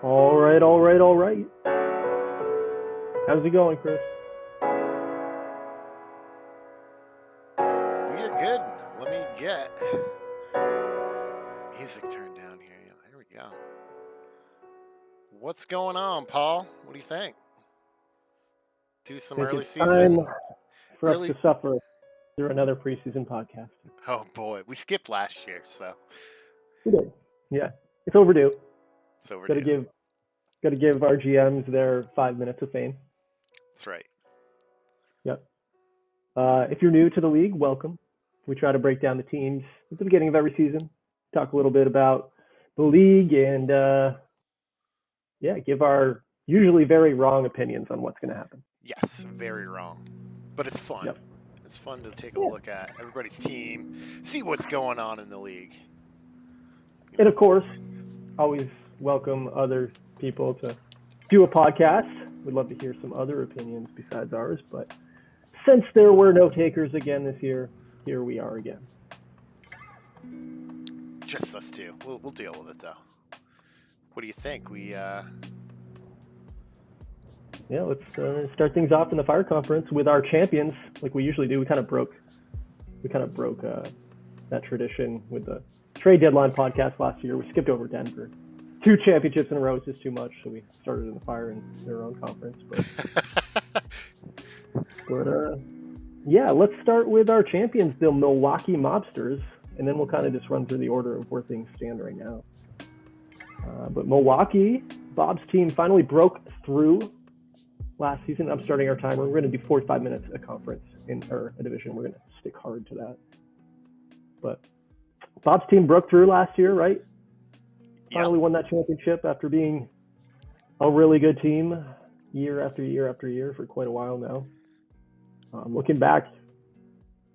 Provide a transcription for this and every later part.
All right, all right, all right. How's it going, Chris? We are good. Let me get music turned down here. Yeah, there we go. What's going on, Paul? What do you think? Do some I think early it's time season. for us to suffer through another preseason podcast. Oh boy, we skipped last year, so We did. Yeah, it's overdue. it's overdue. Got to give our GMs their 5 minutes of fame. That's right. Yep. If you're new to the league, welcome. We try to break down the teams at the beginning of every season, talk a little bit about the league, and give our usually very wrong opinions on what's going to happen. Yes, very wrong, but it's fun. Yep. It's fun to take a look at everybody's team, see what's going on in the league. And of course, always welcome other people to do a podcast. We'd love to hear some other opinions besides ours, but since there were no takers again this year, here we are again. Just us two. We'll deal with it though. What do you think? Let's start things off in the Fire Conference with our champions, like we usually do. We kind of broke that tradition with the trade deadline podcast last year. We skipped over Denver. 2 championships in a row is just too much, so we started in the Fire in their own conference. Let's start with our champions, the Milwaukee Mobsters, and then we'll kind of just run through the order of where things stand right now. But Milwaukee, Bob's team finally broke through last season. I'm starting our timer. We're going to do 45 minutes a conference or a division. We're going to stick hard to that. But Bob's team broke through last year, right? Finally won that championship after being a really good team year after year after year for quite a while now. Looking back,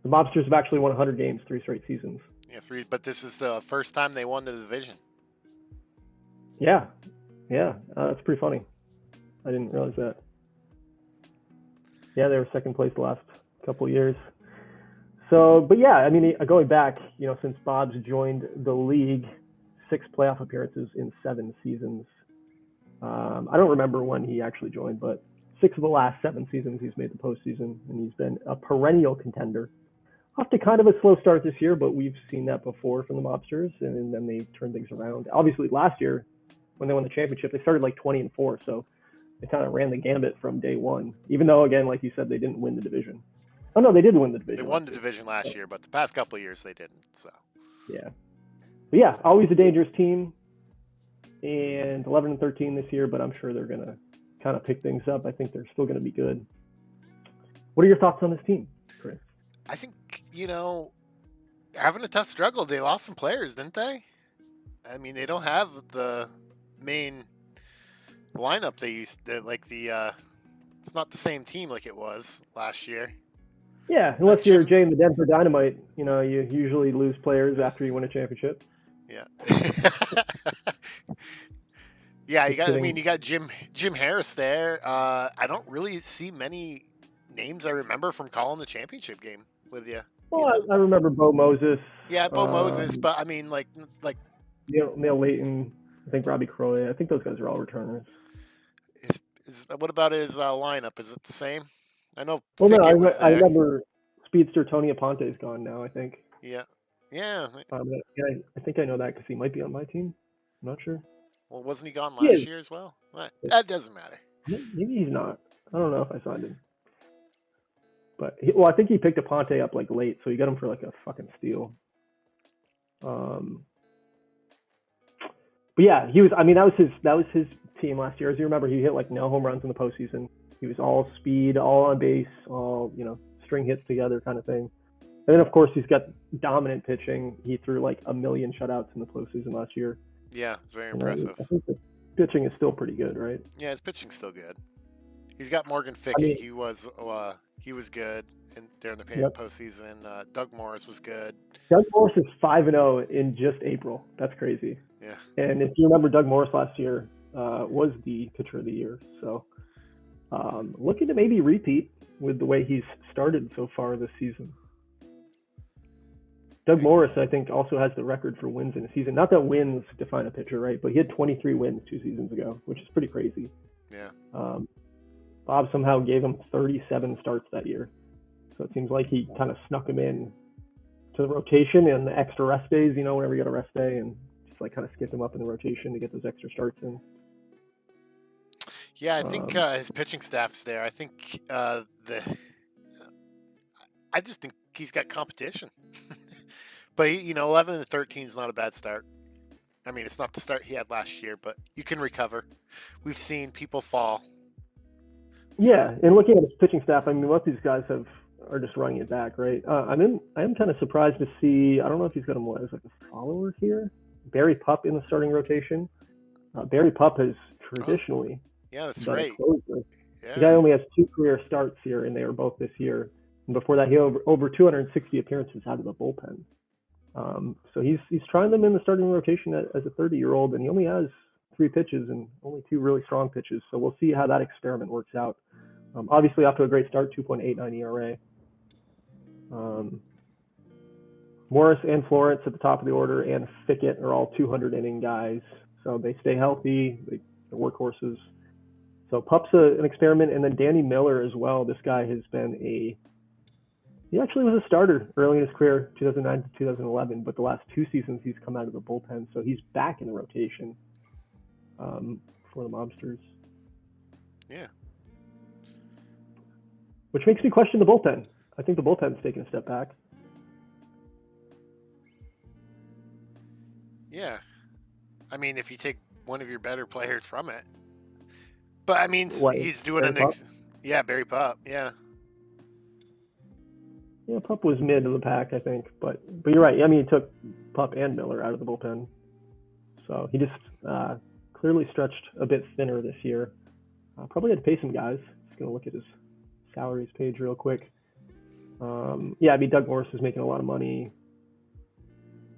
the Mobsters have actually won 100 games 3 straight seasons. Yeah, 3. But this is the first time they won the division. Yeah, that's pretty funny. I didn't realize that. Yeah, they were second place the last couple of years. So, but yeah, I mean, going back, since Bob's joined the league, 6 playoff appearances in 7 seasons. I don't remember when he actually joined, but 6 of the last 7 seasons he's made the postseason, and he's been a perennial contender. Off to kind of a slow start this year, but we've seen that before from the Mobsters, and then they turned things around. Obviously, last year, when they won the championship, they started like 20-4, so they kind of ran the gambit from day one, even though, again, like you said, they didn't win the division. Oh, no, they did win the division. They won the division last year, but the past couple of years they didn't. So yeah. But yeah, always a dangerous team, and 11-13 this year, but I'm sure they're going to kind of pick things up. I think they're still going to be good. What are your thoughts on this team, Chris? I think, having a tough struggle. They lost some players, didn't they? I mean, they don't have the main lineup they used to, it's not the same team like it was last year. Yeah, unless you're Jay and the Denver Dynamite, you usually lose players after you win a championship. Yeah. Yeah, you got Jim Harris there. I don't really see many names I remember from calling the championship game with you. Well, I remember Bo Moses. Yeah, Bo Moses, but I mean, like Neil Layton. I think Robbie Croy. I think those guys are all returners. What about his lineup? Is it the same? I know. Well, no, I remember Speedster Tony Aponte is gone now, I think. Yeah. I think I know that because he might be on my team. I'm not sure. Well, wasn't he gone last year as well? That doesn't matter. Maybe he's not. I don't know if I signed him. But I think he picked Aponte up like late, so he got him for like a fucking steal. But yeah, he was. I mean, that was his team last year. As you remember, he hit like no home runs in the postseason. He was all speed, all on base, all string hits together kind of thing. And then of course he's got dominant pitching. He threw like 1 million shutouts in the postseason last year. Yeah, it's very impressive. I think the pitching is still pretty good, right? Yeah, his pitching's still good. He's got Morgan Fickett. He was good during the postseason. Doug Morris was good. Doug Morris is 5-0 in just April. That's crazy. Yeah. And if you remember, Doug Morris last year was the pitcher of the year. So looking to maybe repeat with the way he's started so far this season. Doug Morris, I think, also has the record for wins in a season. Not that wins define a pitcher, right? But he had 23 wins 2 seasons ago, which is pretty crazy. Yeah. Bob somehow gave him 37 starts that year. So it seems like he kind of snuck him in to the rotation and the extra rest days, whenever you got a rest day, and just like kind of skipped him up in the rotation to get those extra starts in. Yeah, I think his pitching staff's there. I think I just think he's got competition. But 11-13 is not a bad start. I mean, it's not the start he had last year, but you can recover. We've seen people fall. Yeah, and looking at his pitching staff, I mean, most of these guys are just running it back, right? I am kind of surprised to see. I don't know if he's got him as like a follower here. Barry Pupp in the starting rotation. Barry Pupp has traditionally. Yeah, that's right. Yeah. The guy only has 2 career starts here, and they were both this year. And before that, he had over 260 appearances out of the bullpen. So he's trying them in the starting rotation as a 30-year-old, and he only has 3 pitches and only 2 really strong pitches. So we'll see how that experiment works out. Obviously, off to a great start, 2.89 ERA. Morris and Florence at the top of the order, and Fickett are all 200-inning guys. So they stay healthy. They're workhorses. So Pupp's an experiment, and then Danny Miller as well. This guy has been he actually was a starter early in his career, 2009 to 2011, but the last 2 seasons he's come out of the bullpen, so he's back in the rotation for the Mobsters. Yeah. Which makes me question the bullpen. I think the bullpen's taken a step back. Yeah. I mean, if you take one of your better players from it. But, I mean, he's doing Barry Pupp, yeah. Yeah, Pupp was mid of the pack, I think. But you're right. I mean, he took Pupp and Miller out of the bullpen. So he just clearly stretched a bit thinner this year. Probably had to pay some guys. Just going to look at his salaries page real quick. Yeah, I mean, Doug Morris is making a lot of money.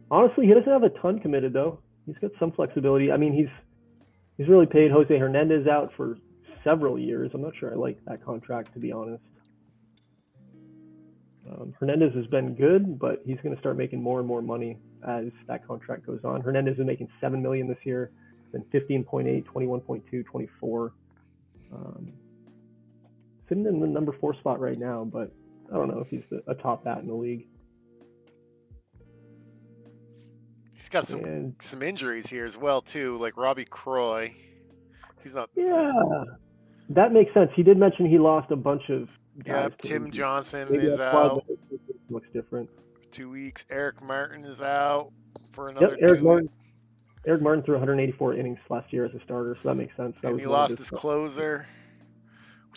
Honestly, he doesn't have a ton committed, though. He's got some flexibility. I mean, he's really paid Jose Hernandez out for several years. I'm not sure I like that contract, to be honest. Hernandez has been good, but he's going to start making more and more money as that contract goes on. Hernandez is making $7 million this year, then 15.8, 21.2, 24. Sitting in the number 4 spot right now, but I don't know if he's a top bat in the league. He's got some injuries here as well too, like Robbie Croy. He's not. Yeah, that makes sense. He did mention he lost a bunch of guys. Yeah, Tim Johnson is out. Looks different. 2 weeks. Eric Martin is out for another 2 weeks. Eric Martin threw 184 innings last year as a starter, so that makes sense. And he lost his closer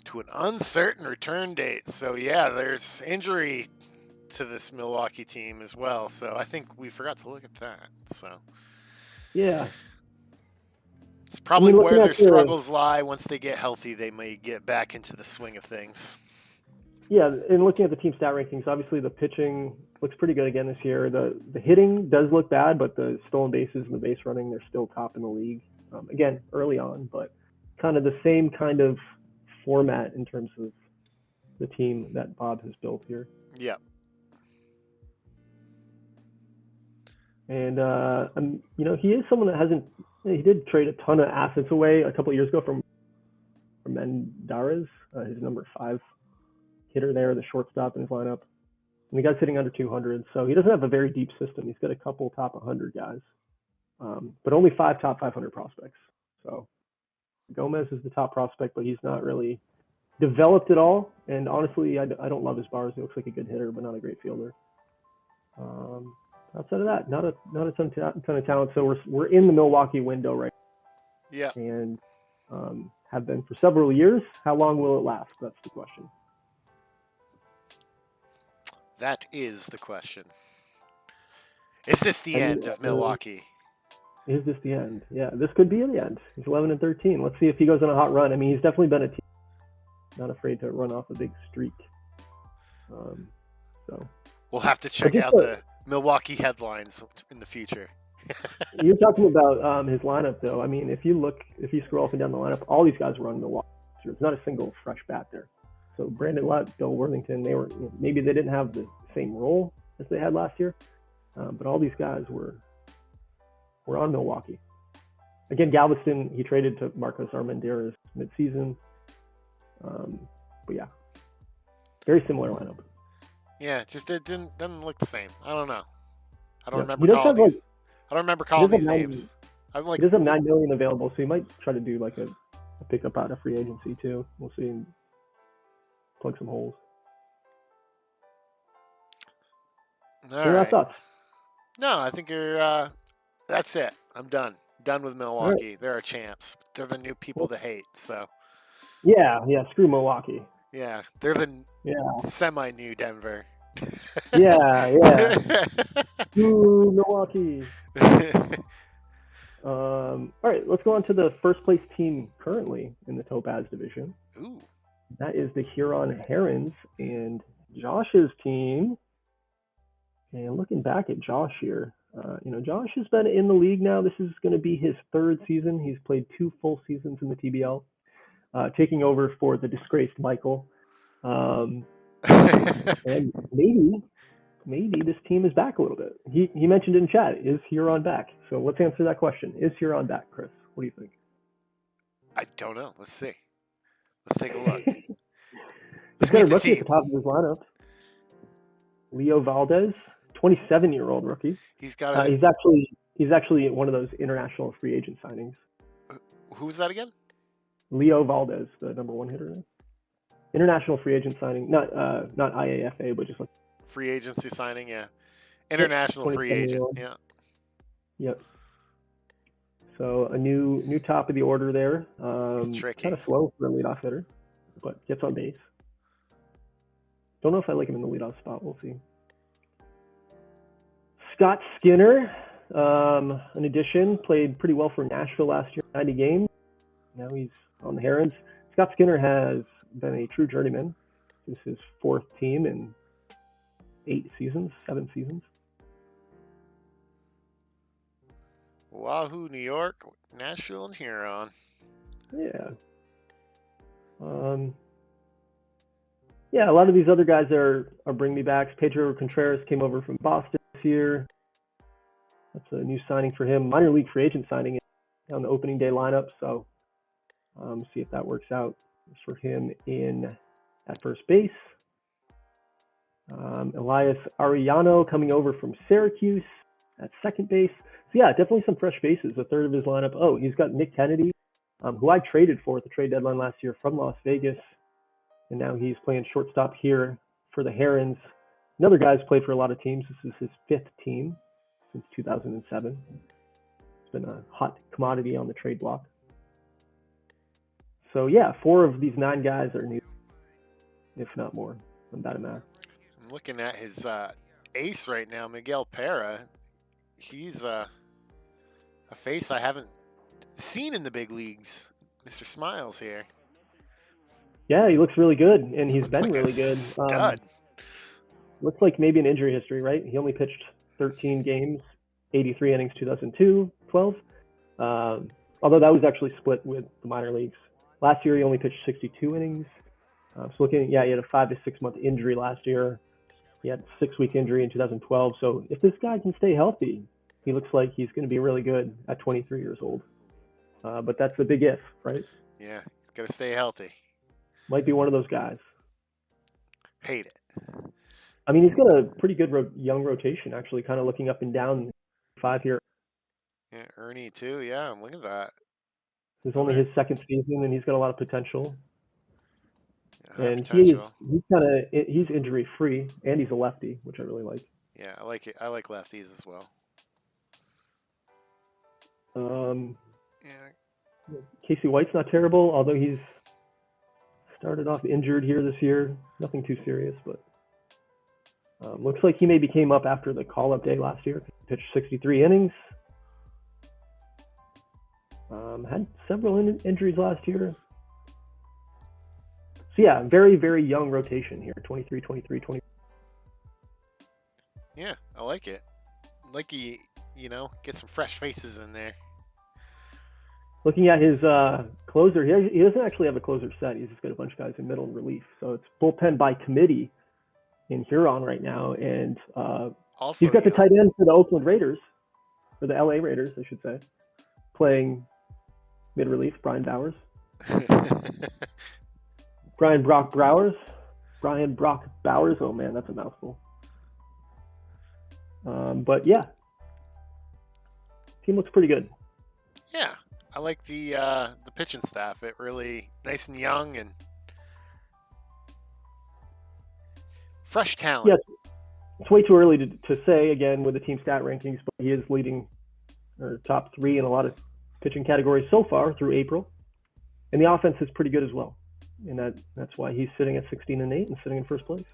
to an uncertain return date. So yeah, there's injury to this Milwaukee team as well. So I think we forgot to look at that. So yeah, it's probably where their struggles lie. Once they get healthy, they may get back into the swing of things. Yeah, and looking at the team stat rankings, obviously the pitching looks pretty good again this year. The hitting does look bad, but the stolen bases and the base running, they're still top in the league. Again, early on, but kind of the same kind of format in terms of the team that Bob has built here. Yeah. And, he is someone that he did trade a ton of assets away a couple of years ago from Mendarez, his number 5 hitter there, the shortstop in his lineup. And the guy's hitting under 200, so he doesn't have a very deep system. He's got a couple top 100 guys, but only 5 top 500 prospects. So Gomez is the top prospect, but he's not really developed at all. And honestly, I don't love his bars. He looks like a good hitter, but not a great fielder. Outside of that, not a ton of talent. So we're in the Milwaukee window right now. Yeah. And have been for several years. How long will it last? That's the question. That is the question. Is this the end of Milwaukee? Is this the end? Yeah, this could be the end. He's 11-13. Let's see if he goes on a hot run. I mean, he's definitely been a team not afraid to run off a big streak. So we'll have to check out the Milwaukee headlines in the future. You're talking about his lineup, though. I mean, if you scroll up and down the lineup, all these guys run Milwaukee. There's not a single fresh bat there. So Brandon Lett, Bill Worthington, maybe they didn't have the same role as they had last year. But all these guys were on Milwaukee. Again, Galveston, he traded to Marcos Armendariz midseason. But yeah, very similar lineup. Yeah, just it doesn't look the same. I don't know. I don't Yeah. remember He does calling have, like, these. I don't remember calling does these have names. I'm like, he does have $9 million available, so he might try to do like a pickup out of free agency too. We'll see. And plug some holes. all Any last right. thoughts? No, I think you're. That's it. I'm done. Done with Milwaukee. They're our champs. They're the new people to hate. So Yeah. Screw Milwaukee. yeah, they're the Yeah. semi-new Denver. Yeah. Screw Milwaukee. All right, let's go on to the first place team currently in the Topaz division. Ooh. That is the Huron Herons, and Josh's team. And looking back at Josh here, Josh has been in the league now. This is going to be his third season. He's played 2 full seasons in the TBL, taking over for the disgraced Michael. And maybe this team is back a little bit. He mentioned in chat, is Huron back? So let's answer that question. Is Huron back, Chris? What do you think? I don't know. Let's see. Let's take a look. He's got a rookie at the top of his lineup. Leo Valdez, 27-year-old rookie. He's got. He's actually one of those international free agent signings. Who's that again? Leo Valdez, the number 1 hitter. International free agent signing, not IAFA, but just like free agency signing. Yeah, international free agent. Yeah. Yep. So a new top of the order there. He's tricky. Kind of slow for a leadoff hitter, but gets on base. Don't know if I like him in the leadoff spot. We'll see. Scott Skinner, an addition, played pretty well for Nashville last year, 90 games. Now he's on the Herons. Scott Skinner has been a true journeyman. This is his 4th team in 7 seasons. Wahoo, New York, Nashville, and Huron. Yeah. Yeah, a lot of these other guys are bring me backs. Pedro Contreras came over from Boston this year. That's a new signing for him. Minor league free agent signing on the opening day lineup. So see if that works out for him at first base. Elias Arellano coming over from Syracuse at second base. So yeah, definitely some fresh faces. A third of his lineup. Oh, he's got Nick Kennedy, who I traded for at the trade deadline last year from Las Vegas. And now he's playing shortstop here for the Herons. Another guy's played for a lot of teams. This is his 5th team since 2007. It's been a hot commodity on the trade block. So yeah, 4 of these 9 guys are new, if not more. I'm looking at his ace right now, Miguel Pera. He's a face I haven't seen in the big leagues. Mr. Smiles here. Yeah, he looks really good, and he's been like really good. Stud. Looks like maybe an injury history, right? He only pitched 13 games, 83 innings, 2012. Although that was actually split with the minor leagues. Last year, he only pitched 62 innings. So he had a 5 to 6 month injury last year. He had a 6-week injury in 2012. So if this guy can stay healthy, he looks like he's going to be really good at 23 years old. But that's a big if, right? Yeah, he's got to stay healthy. Might be one of those guys. Hate it. I mean, he's got a pretty good young rotation, actually, kind of looking up and down 5 here. Yeah, Ernie too. Yeah, look at that. This is only his 2nd season, and he's got a lot of potential. And potential. he's injury free, and he's a lefty, which I really like. Yeah, I like it. I like lefties as well. Yeah. Casey White's not terrible, although he's started off injured here this year. Nothing too serious, but looks like he maybe came up after the call-up day last year. Pitched 63 innings. Had several injuries last year. So yeah, very, very young rotation here. 23, 23, 20. Yeah, I like it. Like get some fresh faces in there. Looking at his closer, he doesn't actually have a closer set. He's just got a bunch of guys in middle relief. So it's bullpen by committee in Huron right now. And Also, He's got the tight end for the Oakland Raiders, or the LA Raiders, I should say, playing mid-relief, Brian Bowers. Brian Brock Bowers. Brian Brock Bowers. Oh man, that's a mouthful. But yeah, team looks pretty good. Yeah, I like the pitching staff. It really nice and young and fresh talent. Yes, it's way too early to say again with the team stat rankings, but he is leading or top 3 in a lot of pitching categories so far through April, and the offense is pretty good as well, and that's why he's sitting at 16-8 and sitting in first place.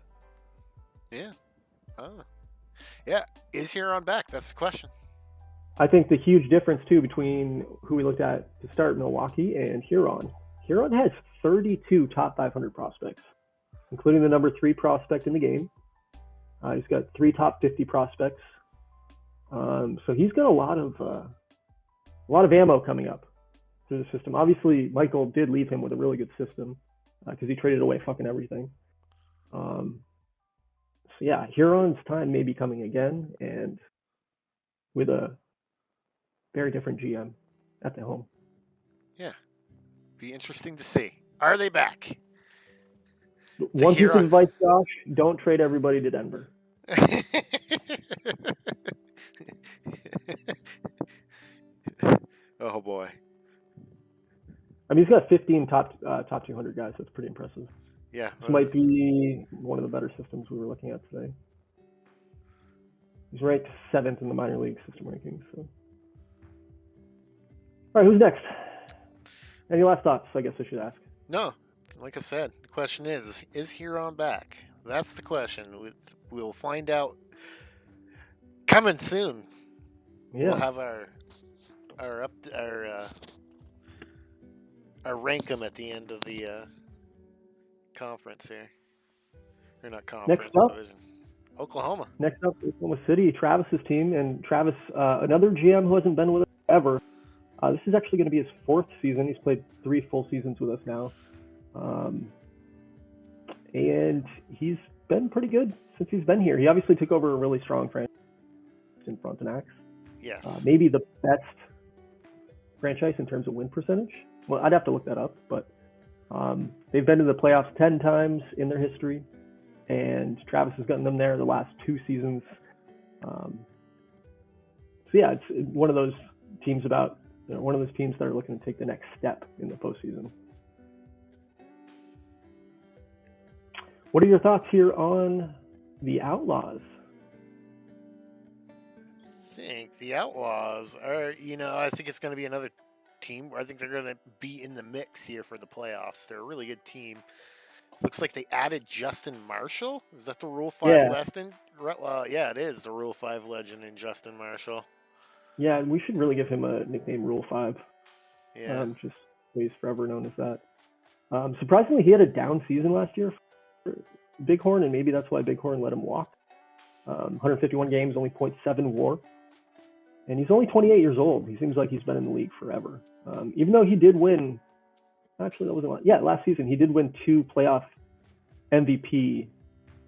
Yeah. Yeah. Is Huron back? That's the question. I think the huge difference too between who we looked at to start Milwaukee and Huron. Huron has 32 top 500 prospects, including the number 3 prospect in the game. He's got 3 top 50 prospects. So he's got a lot of ammo coming up through the system. Obviously, Michael did leave him with a really good system because he traded away fucking everything. So yeah, Huron's time may be coming again, and with a very different GM at the helm. Yeah, be interesting to see. Are they back? One piece of advice, Josh: don't trade everybody to Denver. Oh boy. I mean, he's got 15 top 200 guys. That's pretty impressive. Yeah. This might be one of the better systems we were looking at today. He's ranked 7th in the minor league system rankings. So. All right, who's next? Any last thoughts? I guess I should ask. No, like I said, the question is Huron back? That's the question. We'll find out coming soon. Yeah. We'll have our rank them at the end of the conference here. Or not conference, next up, division. Oklahoma. Next up, Oklahoma City, Travis's team. And Travis, another GM who hasn't been with us ever. This is actually going to be his 4th season. He's played 3 full seasons with us now. And he's been pretty good since he's been here. He obviously took over a really strong franchise in Frontenac. Yes. Maybe the best franchise in terms of win percentage. Well, I'd have to look that up, but they've been to the playoffs 10 times in their history, and Travis has gotten them there the last 2 seasons. So yeah, it's one of those teams one of those teams that are looking to take the next step in the postseason. What are your thoughts here on the Outlaws? I think the Outlaws are, I think it's going to be another team where I think they're going to be in the mix here for the playoffs. They're a really good team. Looks like they added Justin Marshall. Is that the Rule 5 legend? Yeah, it is the Rule 5 legend in Justin Marshall. Yeah, we should really give him a nickname, Rule 5. Yeah. Just he's forever known as that. Surprisingly, he had a down season last year for Bighorn, and maybe that's why Bighorn let him walk. 151 games, only .7 WAR. And he's only 28 years old. He seems like he's been in the league forever. Even though he did win, actually that wasn't last season, he did win 2 playoff MVP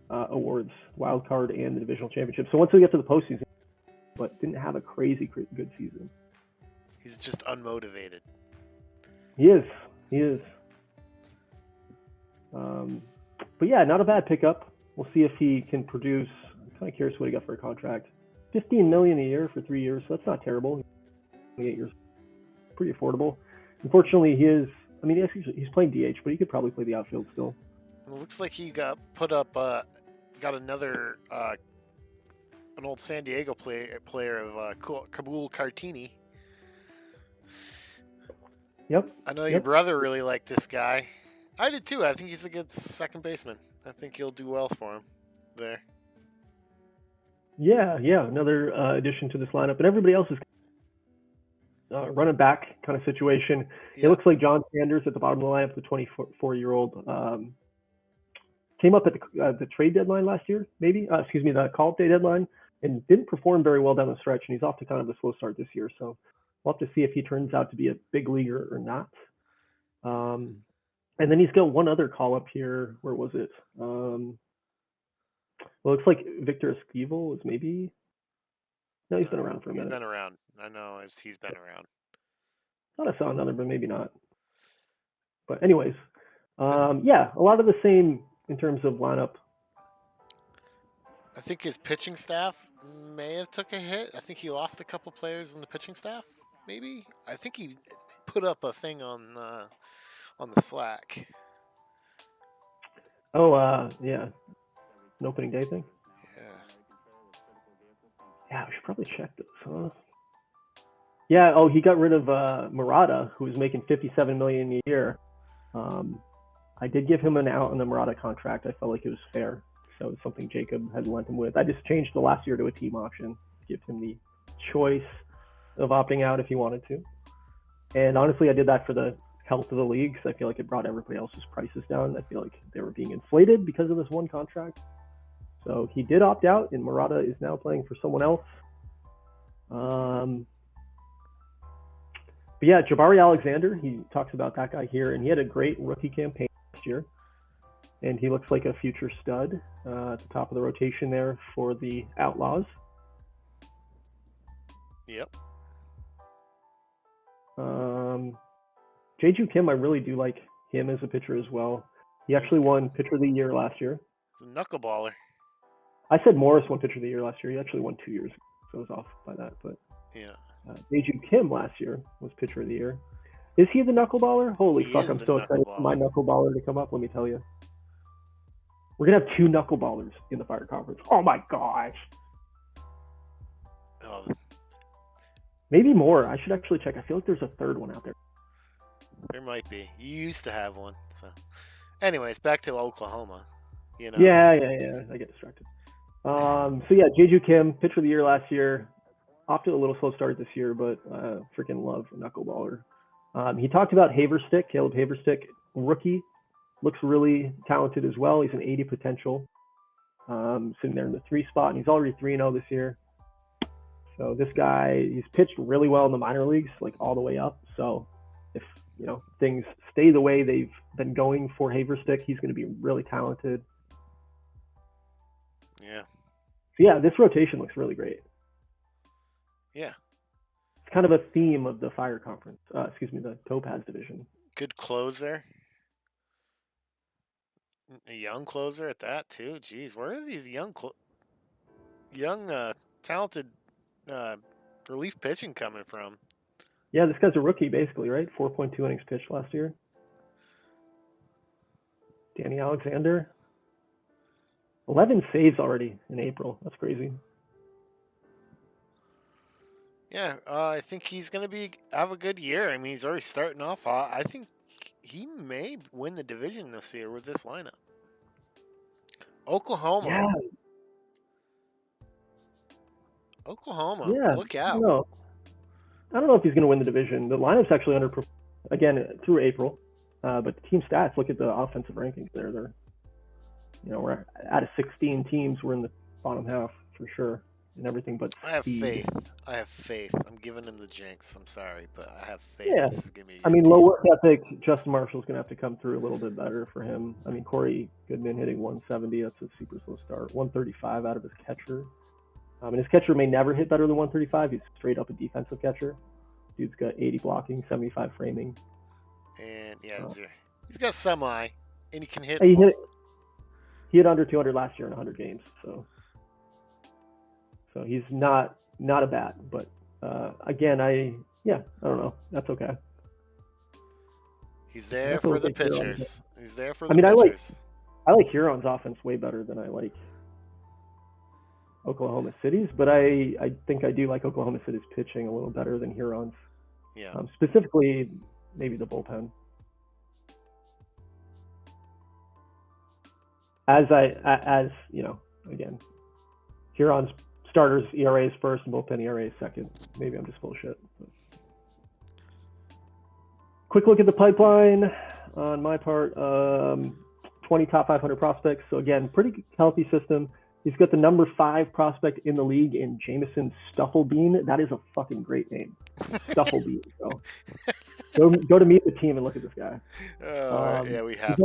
awards, wild card and the divisional championship. So once we get to the postseason, but didn't have a crazy good season. He's just unmotivated. He is. But yeah, not a bad pickup. We'll see if he can produce. I'm kind of curious what he got for a contract. $15 million a year for 3 years, so that's not terrible. 28 years, pretty affordable. Unfortunately, he's playing DH, but he could probably play the outfield still. It looks like he got another an old San Diego player of Kabul Kartini. Yep. I know your brother really liked this guy. I did too. I think he's a good second baseman. I think he'll do well for him there. Yeah, another addition to this lineup. And everybody else is running back kind of situation. Yeah. It looks like John Sanders at the bottom of the lineup, the 24-year-old, came up at the trade deadline last year, the call-up day deadline, and didn't perform very well down the stretch, and he's off to kind of a slow start this year. So we'll have to see if he turns out to be a big leaguer or not. And then he's got one other call-up here. Where was it? Well, it looks like Victor Esquivel was maybe. No, he's been around for a He's minute. been around. I know he's been around. Thought I saw another, but maybe not. But anyways, yeah, a lot of the same in terms of lineup. I think his pitching staff may have took a hit. I think he lost a couple players in the pitching staff. Maybe I think he put up a thing on the Slack. Oh, yeah, an opening day thing. Yeah. Yeah, we should probably check this, huh? Yeah. Oh, he got rid of Murata, who was making $57 million a year. I did give him an out on the Murata contract. I felt like it was fair. So it's something Jacob had lent him with. I just changed the last year to a team option to give him the choice of opting out if he wanted to. And honestly, I did that for the health of the league because I feel like it brought everybody else's prices down. I feel like they were being inflated because of this one contract. So he did opt out, and Murata is now playing for someone else. But yeah, Jabari Alexander, he talks about that guy here, and he had a great rookie campaign last year. And he looks like a future stud at the top of the rotation there for the Outlaws. Yep. Jeju Kim, I really do like him as a pitcher as well. He actually won Pitcher of the Year last year. He's a knuckleballer. I said Morris won Pitcher of the Year last year. He actually won 2 years ago, so I was off by that. But yeah, Jeju Kim last year was Pitcher of the Year. Is he the knuckleballer? Holy fuck, I'm so excited for my knuckleballer to come up, let me tell you. We're going to have 2 knuckleballers in the Fire Conference. Oh my gosh. Oh. Maybe more. I should actually check. I feel like there's a third one out there. There might be. You used to have one. So, anyways, back to Oklahoma. You know. Yeah. I get distracted. So yeah, Jeju Kim, Pitcher of the Year last year. Off to a little slow start this year, but freaking love a knuckleballer. He talked about Haverstick, Caleb Haverstick, rookie. Looks really talented as well. He's an 80 potential. Sitting there in the 3 spot, and he's already 3-0 this year. So this guy, he's pitched really well in the minor leagues, like all the way up. So if things stay the way they've been going for Haverstick, he's going to be really talented. Yeah. So yeah, this rotation looks really great. Yeah. It's kind of a theme of the Fire Conference. The Topaz division. Good closer. A young closer at that too. Jeez, where are these young talented relief pitching coming from? Yeah, this guy's a rookie basically, right? 4.2 innings pitched last year. Danny Alexander. 11 saves already in April. That's crazy. Yeah, I think he's going to have a good year. I mean, he's already starting off hot. I think he may win the division this year with this lineup. Oklahoma. Yeah. Oklahoma. Yeah. Look out. I don't know if he's going to win the division. The lineup's actually underperformed again through April. But the team stats, look at the offensive rankings there. They're, we're out of 16 teams, we're in the bottom half for sure. And everything but speed. I have faith. I'm giving him the jinx. I'm sorry, but I have faith. Yeah. This is gonna be low work ethic. Justin Marshall's going to have to come through a little bit better for him. I mean, Corey Goodman hitting 170. That's a super slow start. 135 out of his catcher. And his catcher may never hit better than 135. He's straight up a defensive catcher. Dude's got 80 blocking, 75 framing. And yeah, he's got semi, and he can hit. He hit under 200 last year in 100 games. So he's not a bat, but again, I don't know. That's okay. He's there for the pitchers. He's there for the pitchers. I like Huron's offense way better than I like Oklahoma City's, but I think I do like Oklahoma City's pitching a little better than Huron's. Yeah. Specifically, maybe the bullpen. As again, Huron's starters ERA is first and bullpen ERA is second. Maybe I'm just full of shit. But. Quick look at the pipeline on my part. 20 top 500 prospects. So again, pretty healthy system. He's got the number 5 prospect in the league in Jameson Stufflebean. That is a fucking great name. Stufflebean. So go to meet the team and look at this guy. Yeah, we have.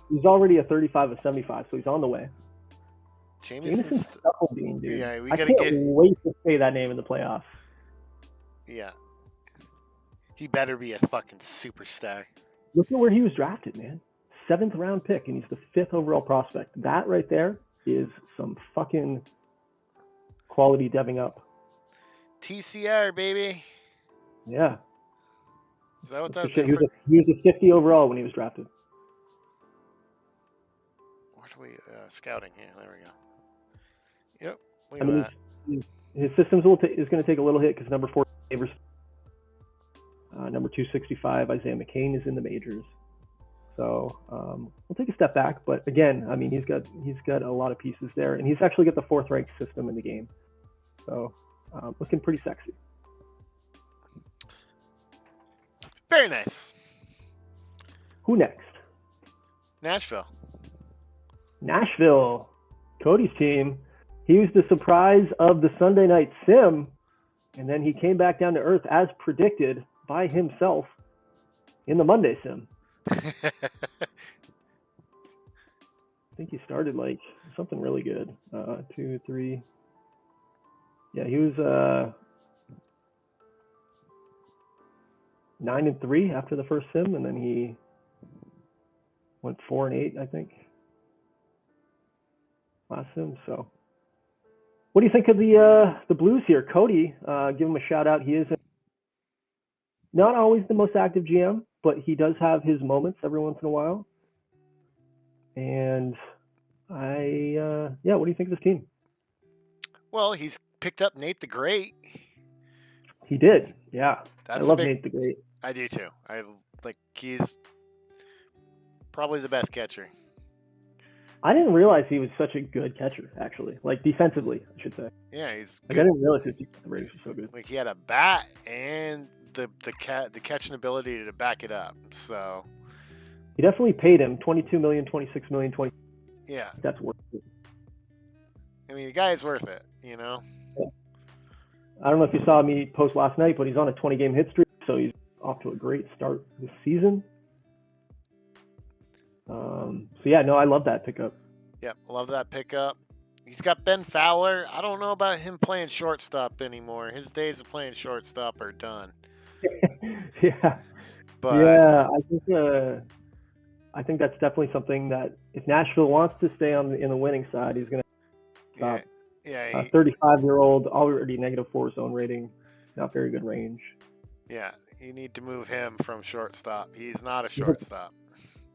He's already a 35 of 75, so he's on the way. Jamison Jameson's. Stufflebean, dude. Yeah, we I gotta can't get. wait to say that name in the playoffs. Yeah, he better be a fucking superstar. Look at where he was drafted, man. 7th round pick, and he's the 5th overall prospect. That right there is some fucking quality deving up. TCR, baby. Yeah. Is that what That's that's? good shit. He was a 50 overall when he was drafted. What are we scouting? Yeah, there we go. Yep. Look I at mean, that. his systems is going to take a little hit because number 4 Favors, number 265 Isaiah McCain is in the majors. So we'll take a step back, but again, I mean, he's got a lot of pieces there, and he's actually got the 4th ranked system in the game. So looking pretty sexy. Very nice. Who next? Nashville. Nashville, Cody's team. He was the surprise of the Sunday night sim, and then he came back down to earth as predicted by himself in the Monday sim. I think he started like something really good. 2, 3. Yeah, he was 9-3 after the first sim, and then he went 4-8, I think, last sim. So, what do you think of the Blues here, Cody? Give him a shout out. He is not always the most active GM, but he does have his moments every once in a while. And what do you think of this team? Well, he's picked up Nate the Great. He did, yeah. That's I love Nate the Great. I do too. He's probably the best catcher. I didn't realize he was such a good catcher, actually. Like defensively, I should say. Yeah, he's good. I didn't realize his defensive ratings were so good. Like he had a bat and the catching ability to back it up. So he definitely paid him $22 million, $26 million, $20. Yeah, that's worth it. I mean, the guy is worth it, you know. Yeah. I don't know if you saw me post last night, but he's on a 20-game hit streak, so he's off to a great start this season. I love that pickup. Yep, love that pickup. He's got Ben Fowler. I don't know about him playing shortstop anymore. His days of playing shortstop are done. Yeah. But yeah, I think that's definitely something that if Nashville wants to stay in the winning side, he's going to stop. Yeah. 35-year-old, already -4 zone rating, not very good range. Yeah, you need to move him from shortstop. He's not a shortstop.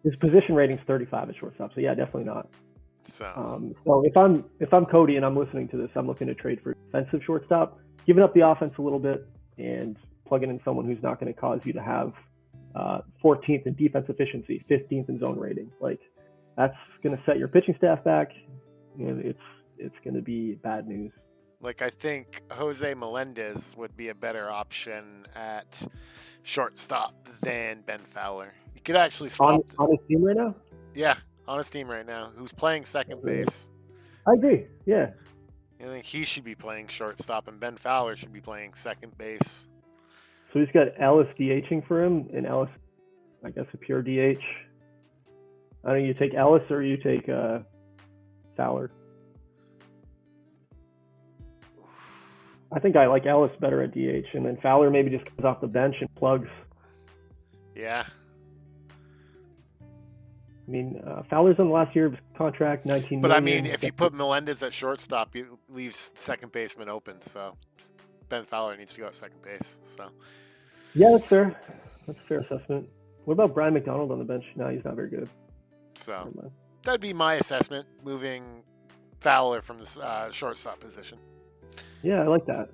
His position rating's 35 at shortstop, so yeah, definitely not. So if I'm Cody and I'm listening to this, I'm looking to trade for defensive shortstop, giving up the offense a little bit and plugging in someone who's not going to cause you to have 14th in defense efficiency, 15th in zone rating. Like that's going to set your pitching staff back. It's going to be bad news. Like I think Jose Melendez would be a better option at shortstop than Ben Fowler. You could actually swap on his team right now. Yeah, on his team right now, who's playing second base. I agree. Yeah. I think he should be playing shortstop, and Ben Fowler should be playing second base. So he's got Ellis DHing for him, and Ellis, I guess, a pure DH. I don't know, you take Ellis or you take Fowler. I think I like Ellis better at DH, and then Fowler maybe just comes off the bench and plugs. Yeah. I mean, Fowler's on the last year of his contract, $19 But million. I mean, if you put Melendez at shortstop, you leaves second baseman open. So Ben Fowler needs to go at second base. So yeah, that's fair. That's a fair assessment. What about Brian McDonald on the bench? No, he's not very good. So that'd be my assessment, moving Fowler from the shortstop position. Yeah, I like that.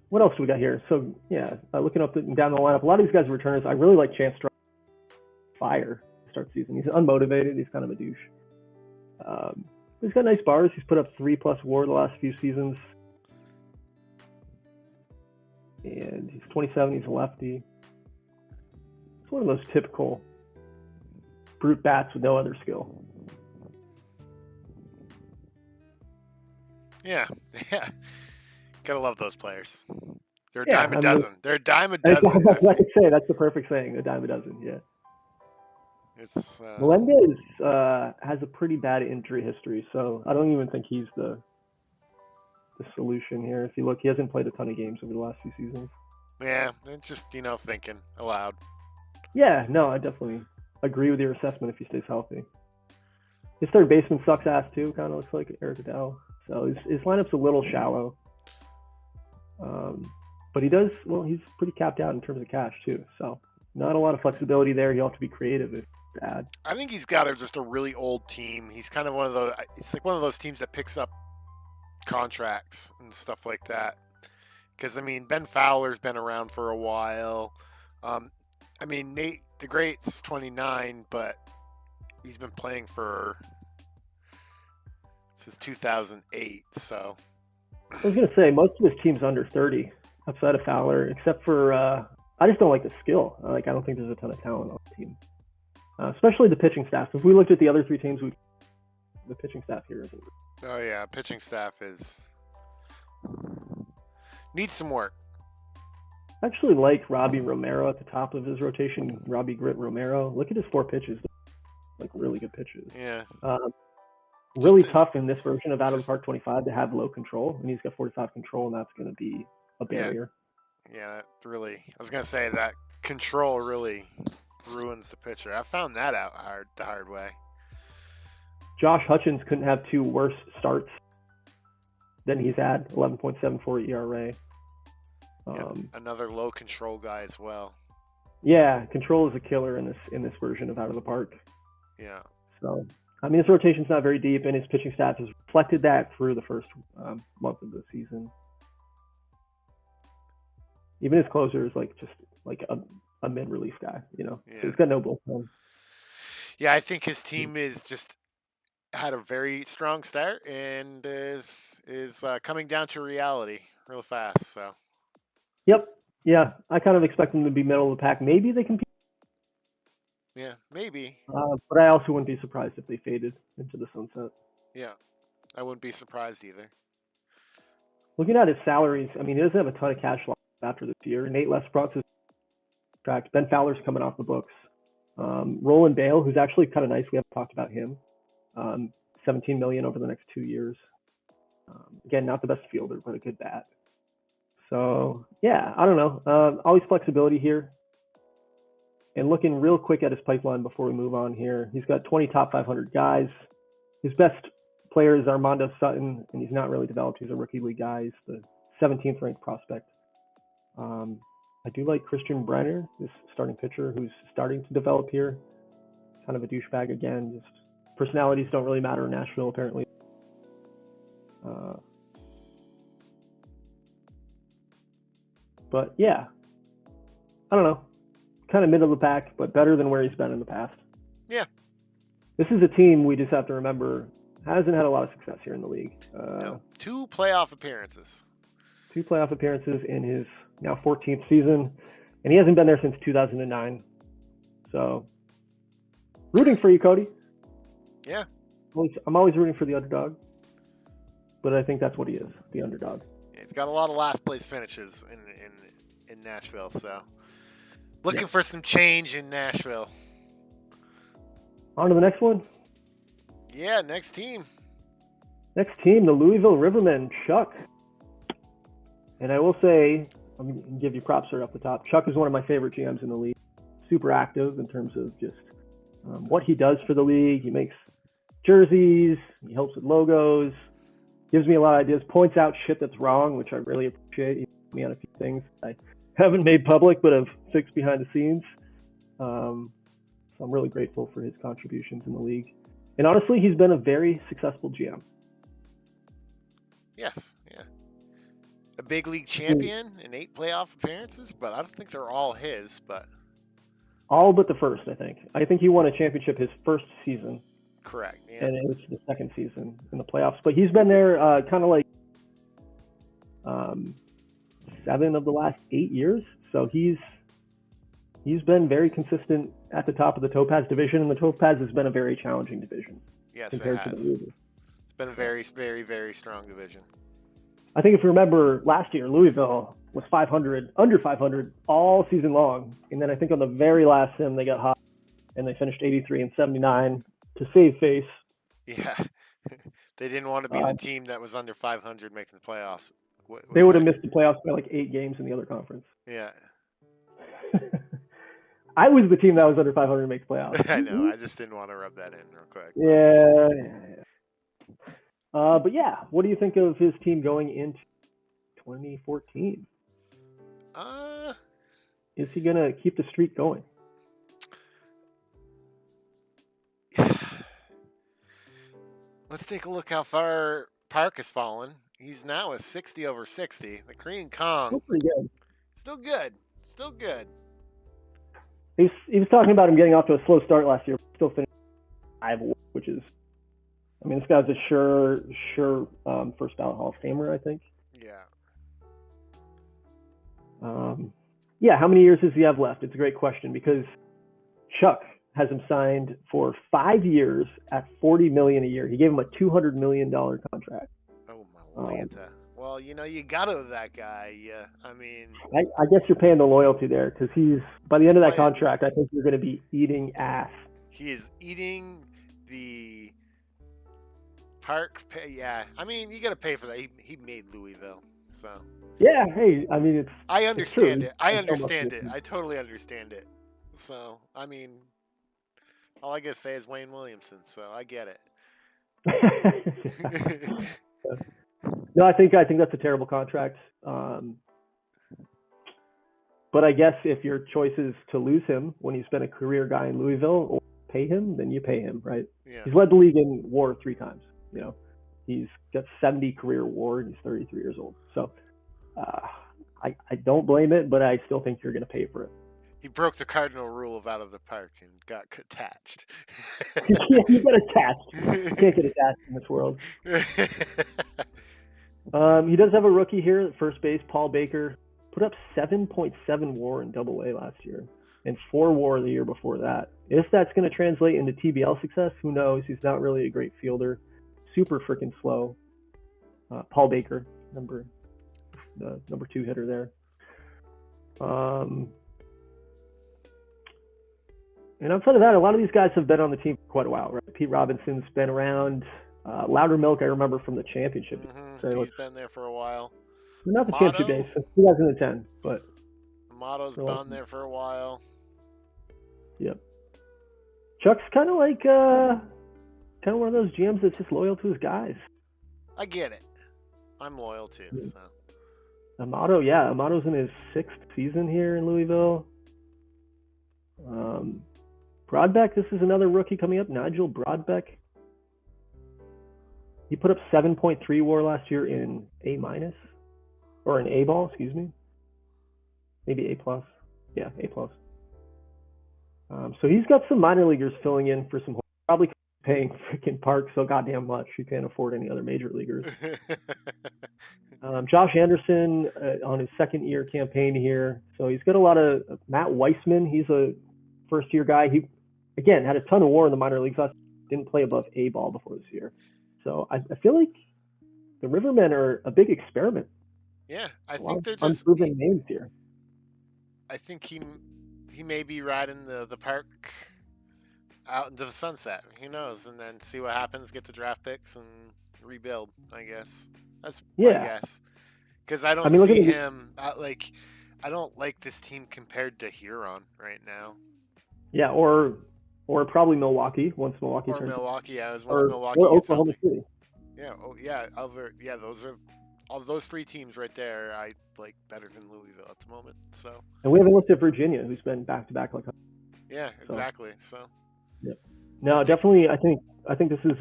What else do we got here? So, yeah, looking up and down the lineup, a lot of these guys are returners. I really like Chance Strong. Fire to start the season. He's unmotivated. He's kind of a douche. He's got nice bars. He's put up 3+ WAR the last few seasons. And he's 27. He's a lefty. It's one of those typical brute bats with no other skill. Yeah. Gotta love those players. They're a dime a dozen. They're a dime a dozen. I could say that's the perfect saying, a dime a dozen. Yeah. It's Melendez has a pretty bad injury history, so I don't even think he's the solution here. If you look, he hasn't played a ton of games over the last few seasons. yeah, just thinking aloud. Yeah, no, I definitely agree with your assessment if he stays healthy. His third baseman sucks ass too. Kind of looks like Eric Adele. So his lineup's a little shallow. But he does well. He's pretty capped out in terms of cash too. So not a lot of flexibility there. He'll have to be creative if bad. I think he's got just a really old team. He's kind of one of those. It's like one of those teams that picks up contracts and stuff like that. Because I mean, Ben Fowler's been around for a while. I mean, Nate the Great's 29, but he's been playing since 2008. So I was gonna say most of his team's under 30 outside of Fowler, except for I just don't like the skill. I don't think there's a ton of talent on the team, especially the pitching staff. If we looked at the other three teams, the pitching staff here isn't. Oh yeah, pitching staff needs some work. I actually like Robbie Romero at the top of his rotation. Robbie Grit Romero. Look at his 4 pitches, like really good pitches. Yeah. Really tough in this version of Out of the Park 25 to have low control, and he's got 45 control, and that's going to be a barrier. Yeah, really. I was gonna say that control really ruins the pitcher. I found that out the hard way. Josh Hutchins couldn't have 2 worse starts than he's had. 11.74 ERA. Another low control guy as well. Yeah, control is a killer in this version of Out of the Park. Yeah. So I mean, his rotation's not very deep, and his pitching staff has reflected that through the first month of the season. Even his closer is just a mid-relief guy, Yeah. He's got no bullpen. Yeah, I think his team is just had a very strong start and is coming down to reality real fast. So. Yep. Yeah, I kind of expect them to be middle of the pack. Maybe they compete. Yeah, maybe. But I also wouldn't be surprised if they faded into the sunset. Yeah, I wouldn't be surprised either. Looking at his salaries, I mean, he doesn't have a ton of cash flow after this year. Nate Lesprout's contract. Ben Fowler's coming off the books. Roland Bale, who's actually kind of nice. We haven't talked about him. $17 million over the next 2 years. Again, not the best fielder, but a good bat. So yeah, I don't know. Always flexibility here. And looking real quick at his pipeline before we move on here, he's got 20 top 500 guys. His best player is Armando Sutton, and he's not really developed. He's a rookie league guy. He's the 17th ranked prospect. I do like Christian Brenner, this starting pitcher who's starting to develop here. Kind of a douchebag again. Just personalities don't really matter in Nashville, apparently. But yeah, I don't know. Kind of middle of the pack, but better than where he's been in the past. Yeah. This is a team we just have to remember hasn't had a lot of success here in the league. No. 2 playoff appearances. 2 playoff appearances in his now 14th season, and he hasn't been there since 2009. So, rooting for you, Cody. Yeah. I'm always rooting for the underdog, but I think that's what he is, the underdog. Yeah, he's got a lot of last place finishes in Nashville, so looking for some change in Nashville. On to the next one. Yeah, next team. Next team, the Louisville Rivermen, Chuck. And I will say, I'm going to give you props right off the top. Chuck is one of my favorite GMs in the league. Super active in terms of just what he does for the league. He makes jerseys. He helps with logos. Gives me a lot of ideas. Points out shit that's wrong, which I really appreciate. He put me on a few things I haven't made public, but have fixed behind the scenes. So I'm really grateful for his contributions in the league. And honestly, he's been a very successful GM. Yes, yeah. A big league champion in 8 playoff appearances, but I don't think they're all his, but... All but the first, I think. I think he won a championship his first season. Correct, yeah. And it was the second season in the playoffs. But he's been there kind of like 7 of the last 8 years. So he's been very consistent at the top of the Topaz division, and the Topaz has been a very challenging division. Yes, it has. It's been a very, very, very strong division. I think if you remember last year, Louisville was 500, under 500 all season long. And then I think on the very last sim, they got hot and they finished 83 and 79 to save face. Yeah. They didn't want to be the team that was under 500 making the playoffs. They would have missed the playoffs by like 8 games in the other conference. Yeah. I was the team that was under 500 to make the playoffs. I know. I just didn't want to rub that in real quick. Yeah. But yeah, what do you think of his team going into 2014? Is he going to keep the streak going? Let's take a look how far Park has fallen. He's now a 60 over 60. The Korean Kong. Still pretty good. Still good. Still good. He was talking about him getting off to a slow start last year, still finished 5, which is, I mean, this guy's a sure first ballot Hall of Famer, I think. Yeah. Yeah, how many years does he have left? It's a great question because Chuck has him signed for 5 years at $40 million a year. He gave him a $200 million contract. Oh, Malanta. Well, you know, you got to that guy. Yeah, I mean, I guess you're paying the loyalty there because he's, by the end of that contract, I think you're going to be eating ass. He is eating the Park pay. Yeah, I mean, you got to pay for that. He made Louisville, so. Yeah, hey, I mean, I understand it. I understand it. I totally understand it. So, I mean, all I gotta say is Wayne Williamson, so I get it. No, I think that's a terrible contract. But I guess if your choice is to lose him when he's been a career guy in Louisville or pay him, then you pay him, right? Yeah. He's led the league in WAR 3 times. You know, he's got 70 career WAR and he's 33 years old. So I don't blame it, but I still think you're going to pay for it. He broke the cardinal rule of out of the park and got attached. Yeah, you get attached. You can't get attached in this world. He does have a rookie here at first base, Paul Baker. Put up 7.7 WAR in AA last year and 4 WAR the year before that. If that's going to translate into TBL success, who knows? He's not really a great fielder. Super freaking slow. Paul Baker, number 2 hitter there. And outside of that, a lot of these guys have been on the team for quite a while, right? Pete Robinson's been around. Loudermilk, I remember from the championship. Mm-hmm. He's been there for a while. Not the championship days, since 2010, but Amato's been there for a while. Yep. Chuck's kind of like one of those GMs that's just loyal to his guys. I get it. I'm loyal too. Yeah. So. Amato's in his 6th season here in Louisville. Broadbeck, this is another rookie coming up, Nigel Broadbeck. He put up 7.3 WAR last year in A-, or an A ball, excuse me. Maybe A+. Yeah, A+. So he's got some minor leaguers filling in for some, probably paying freaking Park so goddamn much. He can't afford any other major leaguers. Josh Anderson on his 2nd year campaign here. So he's got a lot of Matt Weissman. He's a first-year guy. He, again, had a ton of WAR in the minor leagues. Didn't play above A ball before this year. So I feel like the Rivermen are a big experiment. Yeah, I think they're just unproven names here. I think he may be riding the Park out into the sunset. Who knows? And then see what happens. Get the draft picks and rebuild. I guess that's my guess. Because I don't see him I don't like this team compared to Huron right now. Yeah, or probably Milwaukee once Milwaukee turns. Or Milwaukee, yeah, once Milwaukee. Or Oklahoma City. Yeah, those are all those 3 teams right there. I like better than Louisville at the moment. So. And we haven't looked at Virginia, who's been back to back like. Yeah, exactly. So. Yeah. No, definitely. I think this is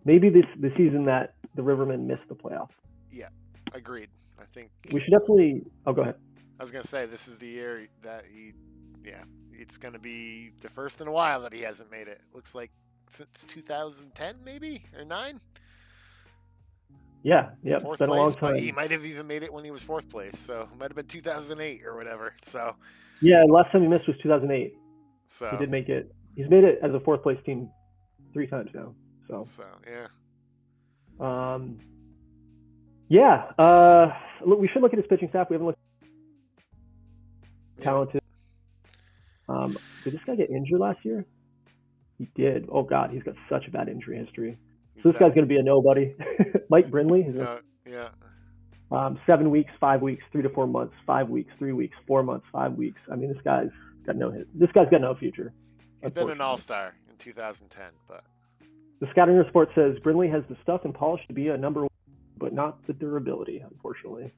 maybe the season that the Rivermen missed the playoffs. Yeah, agreed. I think we should definitely. Oh, go ahead. I was gonna say this is the year that it's gonna be the first in a while that he hasn't made it. Looks like since 2010, maybe or 9. Yeah, it's been a long time. But he might have even made it when he was 4th place, so it might have been 2008 or whatever. So. Yeah, last time he missed was 2008. So he did make it. He's made it as a 4th place team 3 times now. So yeah. Look, we should look at his pitching staff. We haven't looked. Talented. Did this guy get injured last year? He did. Oh God, he's got such a bad injury history. So Who's this guy's that? going to be a nobody. Mike Brindley. He's Yeah. 7 weeks, 5 weeks, 3 to 4 months, 5 weeks, 3 weeks, 4 months, 5 weeks. I mean, this guy's got no hit. This guy's got no future. He's been an all-star in 2010, but the Scouting Report says Brindley has the stuff and polish to be a number one, but not the durability, unfortunately.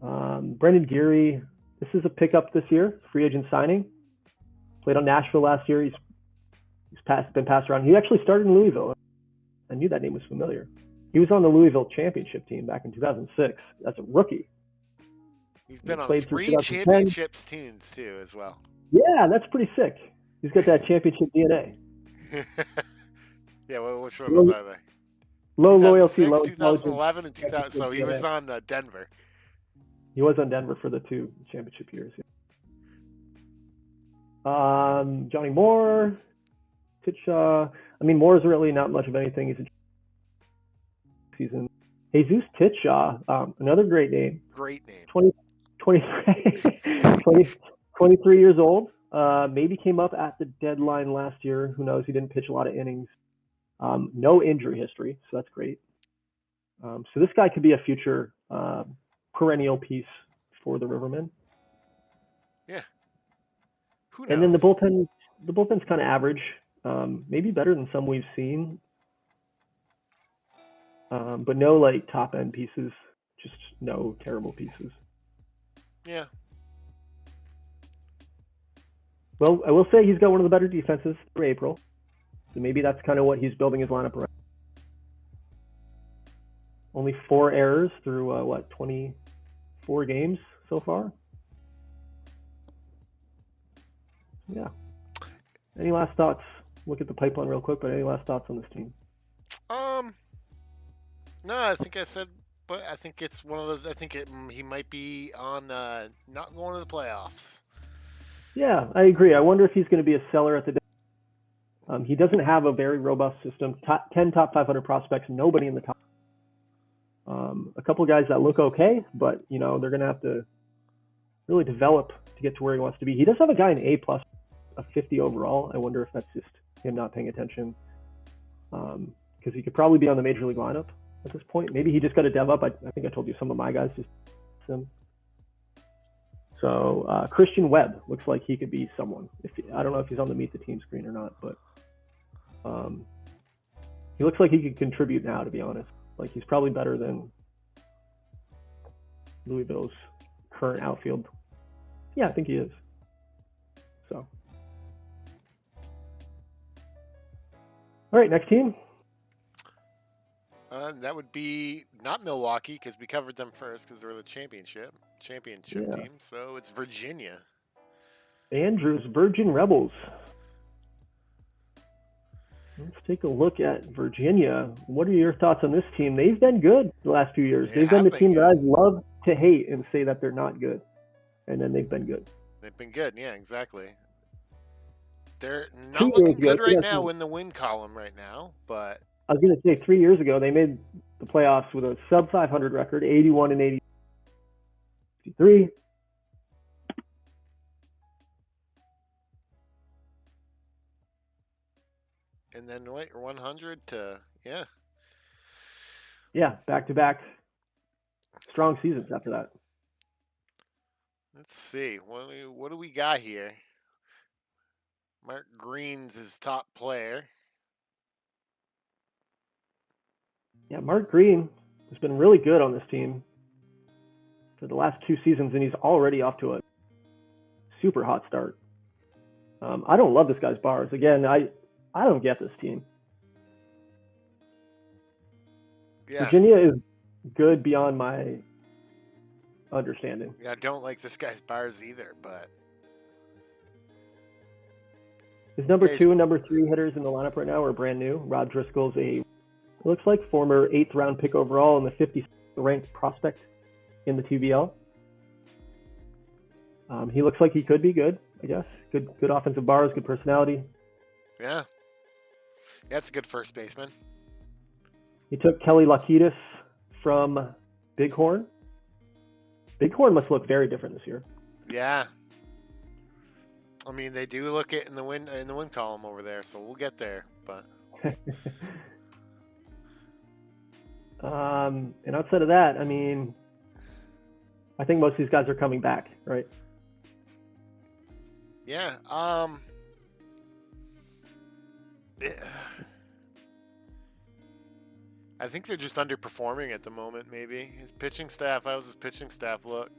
Brendan Geary, this is a pickup this year, free agent signing. Played on Nashville last year. He's been passed around. He actually started in Louisville. I knew that name was familiar. He was on the Louisville championship team back in 2006 as a rookie. He's been on 3 championships teams too, as well. Yeah, that's pretty sick. He's got that championship DNA. Yeah, well, which one was I there? Low loyalty, low 2011 and 2000. So he was on Denver. He was on Denver for the 2 championship years. Johnny Moore, Titshaw. I mean, Moore's really not much of anything. He's a season. Jesus Titshaw, another great name. Great name. 23 years old. Maybe came up at the deadline last year. Who knows? He didn't pitch a lot of innings. No injury history, so that's great. So this guy could be a future perennial piece for the Rivermen. Yeah. Who knows? And then the bullpen's kind of average. Maybe better than some we've seen. But no like top end pieces, just no terrible pieces. Yeah. Well, I will say he's got one of the better defenses through April. So maybe that's kind of what he's building his lineup around. Only 4 errors through 24 games so far. Yeah. Any last thoughts? Look at the pipeline real quick, but any last thoughts on this team? No, I think I said, but I think it's one of those. I think he might be on not going to the playoffs. Yeah, I agree. I wonder if he's going to be a seller at the. He doesn't have a very robust system. 10 top 500 prospects, nobody in the top. A couple of guys that look okay, but they're going to have to really develop to get to where he wants to be. He does have a guy in A+, a 50 overall. I wonder if that's just him not paying attention, because he could probably be on the major league lineup at this point. Maybe he just got a dev up. I think I told you some of my guys just him. So Christian Webb looks like he could be someone. I don't know if he's on the meet the team screen or not, but he looks like he could contribute now, to be honest. Like he's probably better than Louisville's current outfield. Yeah, I think he is. So. All right, next team. That would be not Milwaukee, because we covered them first because they were the championship team. So it's Virginia. Andrews Virgin Rebels. Let's take a look at Virginia. What are your thoughts on this team? They've been good the last few years. They've been the team that I'd love to hate and say that they're not good. And then they've been good. They've been good, yeah, exactly. They're not looking good right now in the win column right now, but I was going to say 3 years ago, they made the playoffs with a sub 500 record, 81 and 83. And then 100 to, yeah. Yeah, back-to-back strong seasons after that. Let's see. What do we got here? Mark Green's his top player. Yeah, Mark Green has been really good on this team for the last 2 seasons, and he's already off to a super hot start. I don't love this guy's bars. Again, I don't get this team. Yeah. Virginia is good beyond my understanding. Yeah, I don't like this guy's bars either, but his number 2 and number 3 hitters in the lineup right now are brand new. Rod Driscoll's it looks like former 8th round pick overall and the 50th ranked prospect in the TBL. He looks like he could be good, I guess. Good offensive bars, good personality. Yeah. That's a good first baseman. He took Kelly Lakidis from Bighorn. Bighorn must look very different this year. Yeah. I mean, they do look it in the win column over there, so we'll get there. But and outside of that, I mean, I think most of these guys are coming back, right? yeah, yeah. I think they're just underperforming at the moment. Maybe his pitching staff. How's his pitching staff look?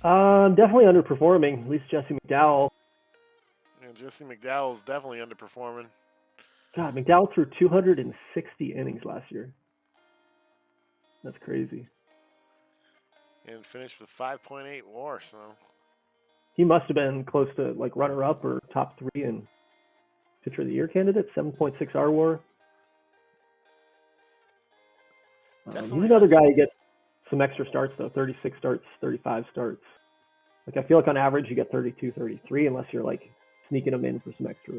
Definitely underperforming. At least Jesse McDowell. Yeah, Jesse McDowell's definitely underperforming. God, McDowell threw 260 innings last year. That's crazy. And finished with 5.8 WAR. So He must have been close to like runner-up or top 3 in pitcher of the year candidate. 7.6 R WAR. He's another guy who gets some extra starts though. 36 starts, 35 starts. Like I feel like on average you get 32, 33 unless you're like sneaking them in for some extra.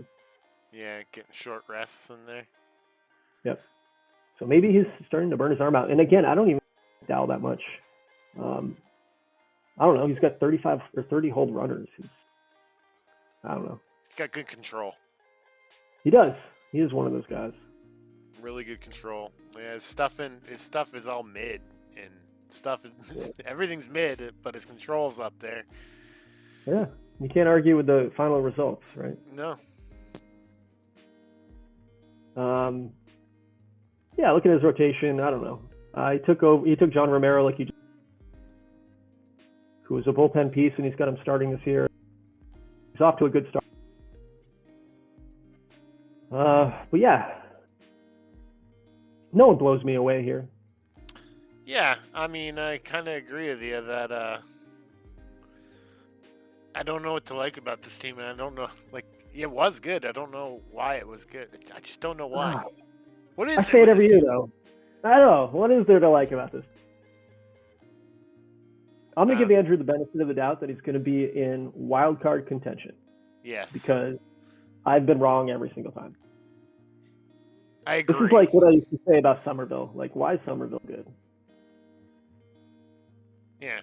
Yeah, getting short rests in there. Yep. So maybe he's starting to burn his arm out. And again, I don't even doubt that much. I don't know. He's got 35 or 30 hold runners. I don't know. He's got good control. He does. He is one of those guys. Really good control. Yeah, his stuff is all mid and stuff. Everything's mid, but his control's up there. Yeah, you can't argue with the final results, right? No. Yeah, look at his rotation. I don't know. He took John Romero, like who was a bullpen piece, and he's got him starting this year. He's off to a good start. But yeah, no one blows me away here. Yeah, I mean, I kind of agree with you that I don't know what to like about this team, and I don't know, like, it was good. I don't know why it was good. I just don't know why. What is it? I say it every year, though. I don't know. What is there to like about this? I'm going to give Andrew the benefit of the doubt that he's going to be in wild card contention. Yes. Because I've been wrong every single time. I agree. This is like what I used to say about Somerville. Like, why is Somerville good? Yeah.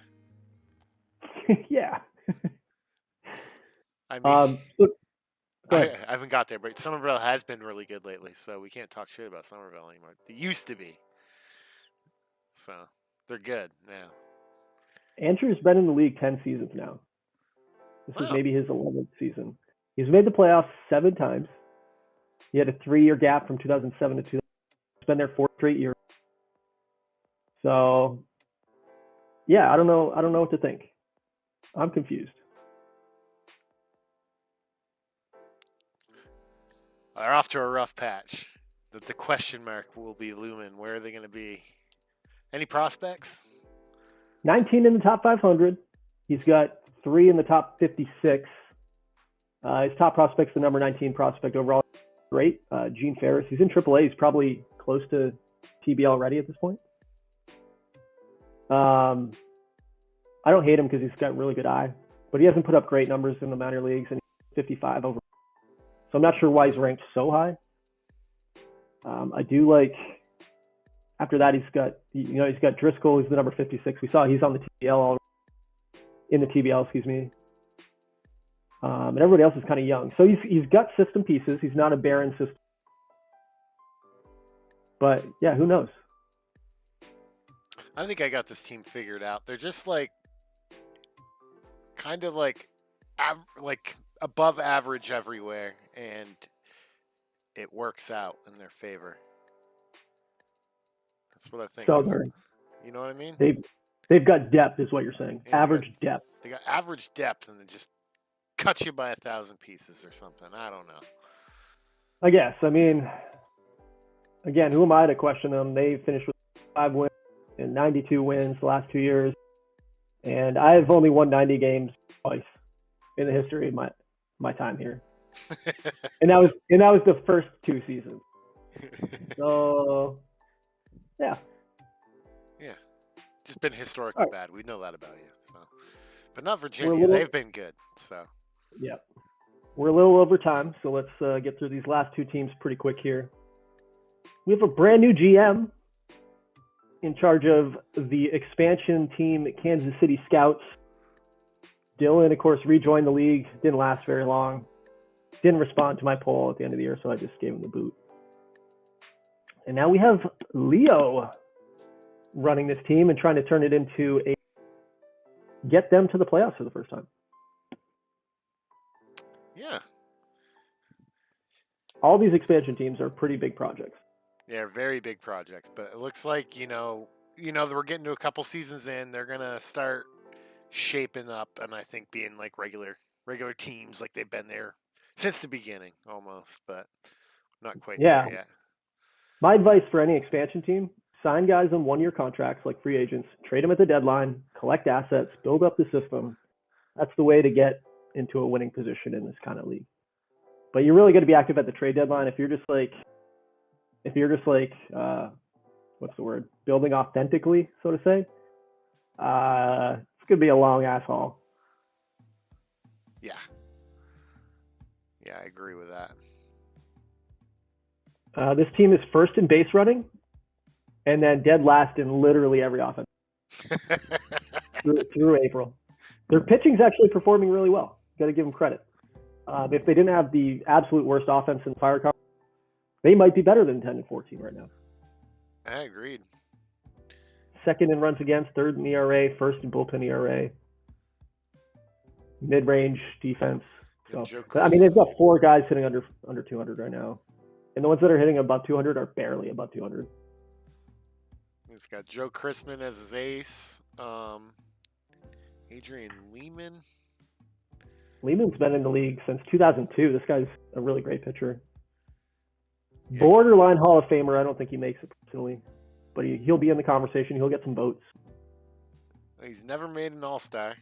Yeah. I mean, look, I haven't got there, but Somerville has been really good lately, so we can't talk shit about Somerville anymore. They used to be. So, they're good now. Andrew's been in the league 10 seasons now. This is maybe his 11th season. He's made the playoffs 7 times. He had a 3-year gap from 2007 to 2000. He's been there 4 straight years. So, yeah, I don't know what to think. I'm confused. They're off to a rough patch. The question mark will be looming. Where are they going to be? Any prospects? 19 in the top 500. He's got 3 in the top 56. His top prospect's the number 19 prospect overall. Great. Gene Ferris. He's in AAA. He's probably close to TBL already at this point. I don't hate him because he's got really good eye, but he hasn't put up great numbers in the minor leagues, and he's 55 over. So I'm not sure why he's ranked so high. I do like. After that, he's got Driscoll. He's the number 56. We saw he's on the TBL already. In the TBL, excuse me. And everybody else is kind of young. So he's got system pieces. He's not a barren system. But yeah, who knows? I think I got this team figured out. They're just like kind of like above average everywhere, and it works out in their favor. That's what I think. So you know what I mean? They've got depth, is what you're saying. Yeah, average depth. They got average depth, and they just cut you by 1,000 pieces or something. I don't know. I guess. I mean, again, who am I to question them? They finished with 5 wins and 92 wins the last 2 years, and I've only won 90 games twice in the history of my time here, and that was the first 2 seasons. So, yeah. Just been historically bad. We know that about you. So, but not Virginia. They've been good. So, yeah, we're a little over time. So let's get through these last 2 teams pretty quick here. We have a brand new GM in charge of the expansion team, Kansas City Scouts. Dylan, of course, rejoined the league. Didn't last very long. Didn't respond to my poll at the end of the year, so I just gave him the boot. And now we have Leo running this team and trying to turn it into get them to the playoffs for the first time. Yeah. All these expansion teams are pretty big projects. Yeah, very big projects. But it looks like, we're getting to a couple seasons in. They're going to start shaping up and I think being like regular teams like they've been there since the beginning almost, but not quite there yet. My advice for any expansion team, sign guys on one-year contracts like free agents, trade them at the deadline, collect assets, build up the system. That's the way to get into a winning position in this kind of league. But you're really going to be active at the trade deadline if you're just like what's the word? Building authentically, so to say. It's going to be a long ass haul. Yeah. Yeah, I agree with that. This team is first in base running and then dead last in literally every offense through April. Their pitching's actually performing really well. Got to give them credit. If they didn't have the absolute worst offense in Fire Cup, they might be better than 10-14 right now. I agreed. Second in runs against, third in ERA, first in bullpen ERA. Mid-range defense. So, I mean, they've got 4 guys hitting under 200 right now. And the ones that are hitting above 200 are barely above 200. He's got Joe Chrisman as his ace. Adrian Lehman. Lehman's been in the league since 2002. This guy's a really great pitcher. Yeah. Borderline Hall of Famer. I don't think he makes it personally, but he'll be in the conversation. He'll get some votes. He's never made an All-Star.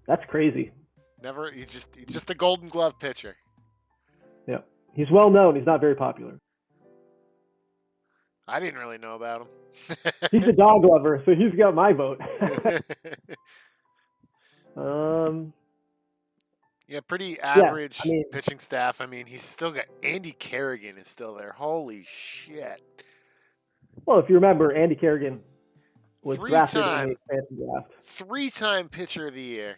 That's crazy. Never. He's just a Golden Glove pitcher. Yeah. He's well known. He's not very popular. I didn't really know about him. He's a dog lover, so he's got my vote. Yeah, pretty average pitching staff. I mean, he's still got Andy Kerrigan is still there. Holy shit. Well, if you remember, Andy Kerrigan was drafted in the expansion draft. 3-time pitcher of the year.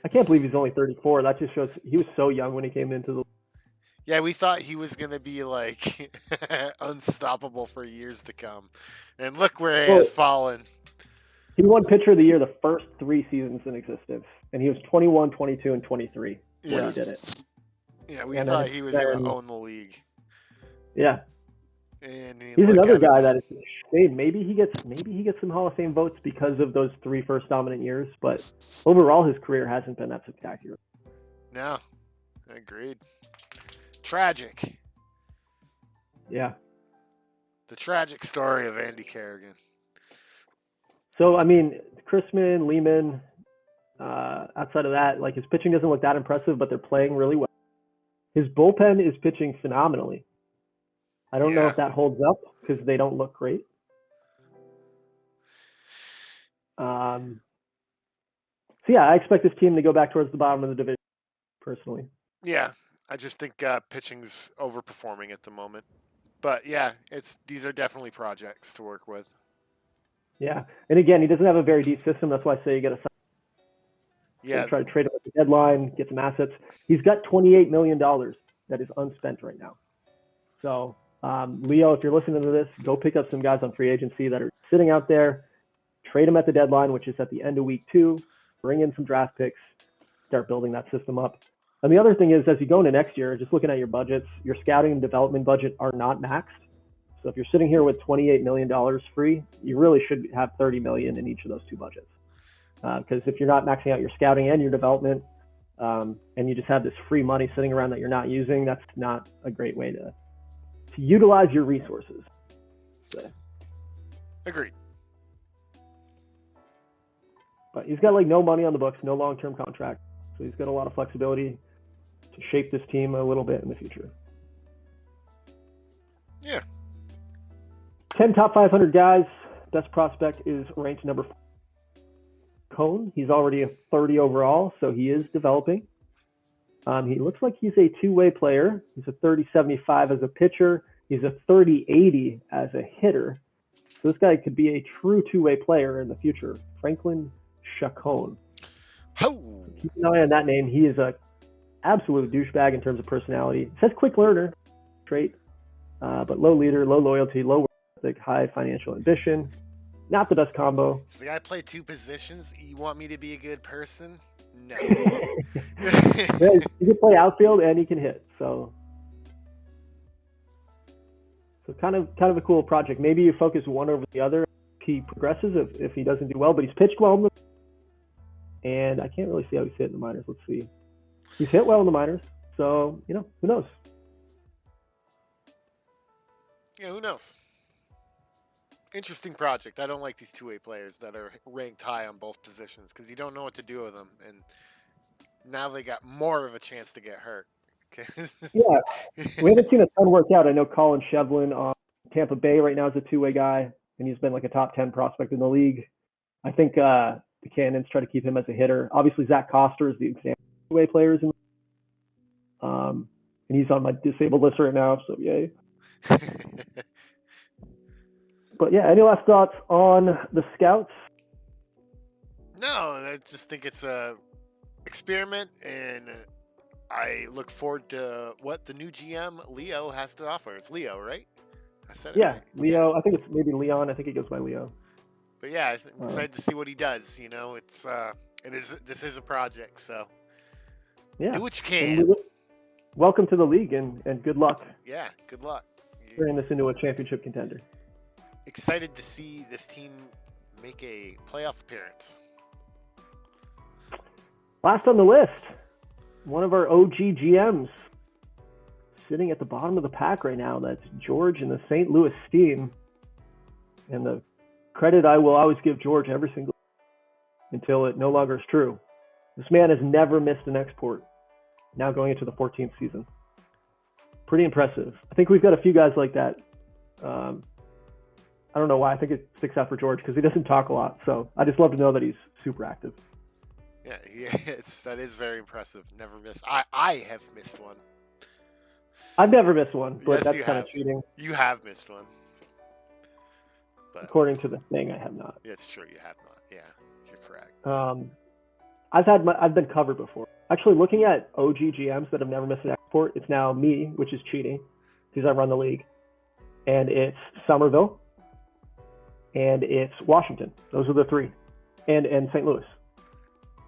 I can't believe he's only 34. That just shows he was so young when he came into the. Yeah, we thought he was going to be like unstoppable for years to come. And look where he has fallen. He won pitcher of the year the first 3 seasons in existence. And he was 21, 22, and 23 when he did it. Yeah, we thought he was going to own the league. Yeah. And he's another guy that is shame. Maybe he gets some Hall of Fame votes because of those 3 first dominant years, but overall his career hasn't been that spectacular. No. Agreed. Tragic. Yeah. The tragic story of Andy Kerrigan. So, I mean, Chrisman, Lehman, outside of that, like his pitching doesn't look that impressive, but they're playing really well. His bullpen is pitching phenomenally. I don't know if that holds up because they don't look great. So, yeah, I expect this team to go back towards the bottom of the division, personally. Yeah. I just think pitching's overperforming at the moment. But, yeah, these are definitely projects to work with. Yeah. And, again, he doesn't have a very deep system. That's why I say you got to try to trade him at the deadline, get some assets. He's got $28 million that is unspent right now. So, Leo, if you're listening to this, go pick up some guys on free agency that are sitting out there. Trade them at the deadline, which is at the end of week 2. Bring in some draft picks. Start building that system up. And the other thing is, as you go into next year, just looking at your budgets, your scouting and development budget are not maxed. So if you're sitting here with $28 million free, you really should have $30 million in each of those 2 budgets. Because if you're not maxing out your scouting and your development, and you just have this free money sitting around that you're not using, that's not a great way to utilize your resources. So. Agreed. But he's got like no money on the books, no long-term contract. So he's got a lot of flexibility to shape this team a little bit in the future. Yeah. 10 top 500 guys. Best prospect is ranked number 4. Cone. He's already a 30 overall, so he is developing. He looks like he's a 2-way player. He's a 30-75 as a pitcher. He's a 30-80 as a hitter. So this guy could be a true 2-way player in the future. Franklin Chacon. Ho! Keep an eye on that name. He is a absolute douchebag in terms of personality. It says quick learner trait, but low leader, low loyalty, low work ethic, high financial ambition. Not the best combo. So I play 2 positions. You want me to be a good person? No. Yeah, he can play outfield and he can hit. So kind of a cool project. Maybe you focus one over the other. He progresses if he doesn't do well, but he's pitched well. And I can't really see how he's hit in the minors. Let's see. He's hit well in the minors. So, who knows? Yeah, who knows? Interesting project. I don't like these 2-way players that are ranked high on both positions because you don't know what to do with them. And now they got more of a chance to get hurt. Yeah, we haven't seen a ton work out. I know Colin Shevlin on Tampa Bay right now is a 2-way guy, and he's been like a top 10 prospect in the league. I think the Cannons try to keep him as a hitter. Obviously, Zach Koster is the example of 2-way players. And he's on my disabled list right now, so yay. But yeah, any last thoughts on the Scouts? No, I just think it's a experiment, and I look forward to what the new GM Leo has to offer. It's Leo, right? I said it. Yeah, right. Leo. Yeah. I think it's maybe Leon. I think he goes by Leo. But yeah, I'm excited to see what he does. This is a project, so yeah, do what you can. Welcome to the league and good luck. Yeah, good luck. Turning this into a championship contender. Excited to see this team make a playoff appearance. Last on the list, one of our OG GMs sitting at the bottom of the pack right now. That's George and the St. Louis Steam. And the credit I will always give George every single until it no longer is true. This man has never missed an export. Now going into the 14th season. Pretty impressive. I think we've got a few guys like that. I don't know why. I think it sticks out for George because he doesn't talk a lot. So I just love to know that he's super active. Yeah, that is very impressive. Never missed. I have missed one. I've never missed one, but yes, that's kind of cheating. You have missed one. But according to the thing, I have not. It's true, you have not. Yeah, you're correct. I've been covered before. Actually, looking at OG GMs that have never missed an export, it's now me, which is cheating because I run the league, and it's Somerville, and it's Washington. Those are the 3, and St. Louis.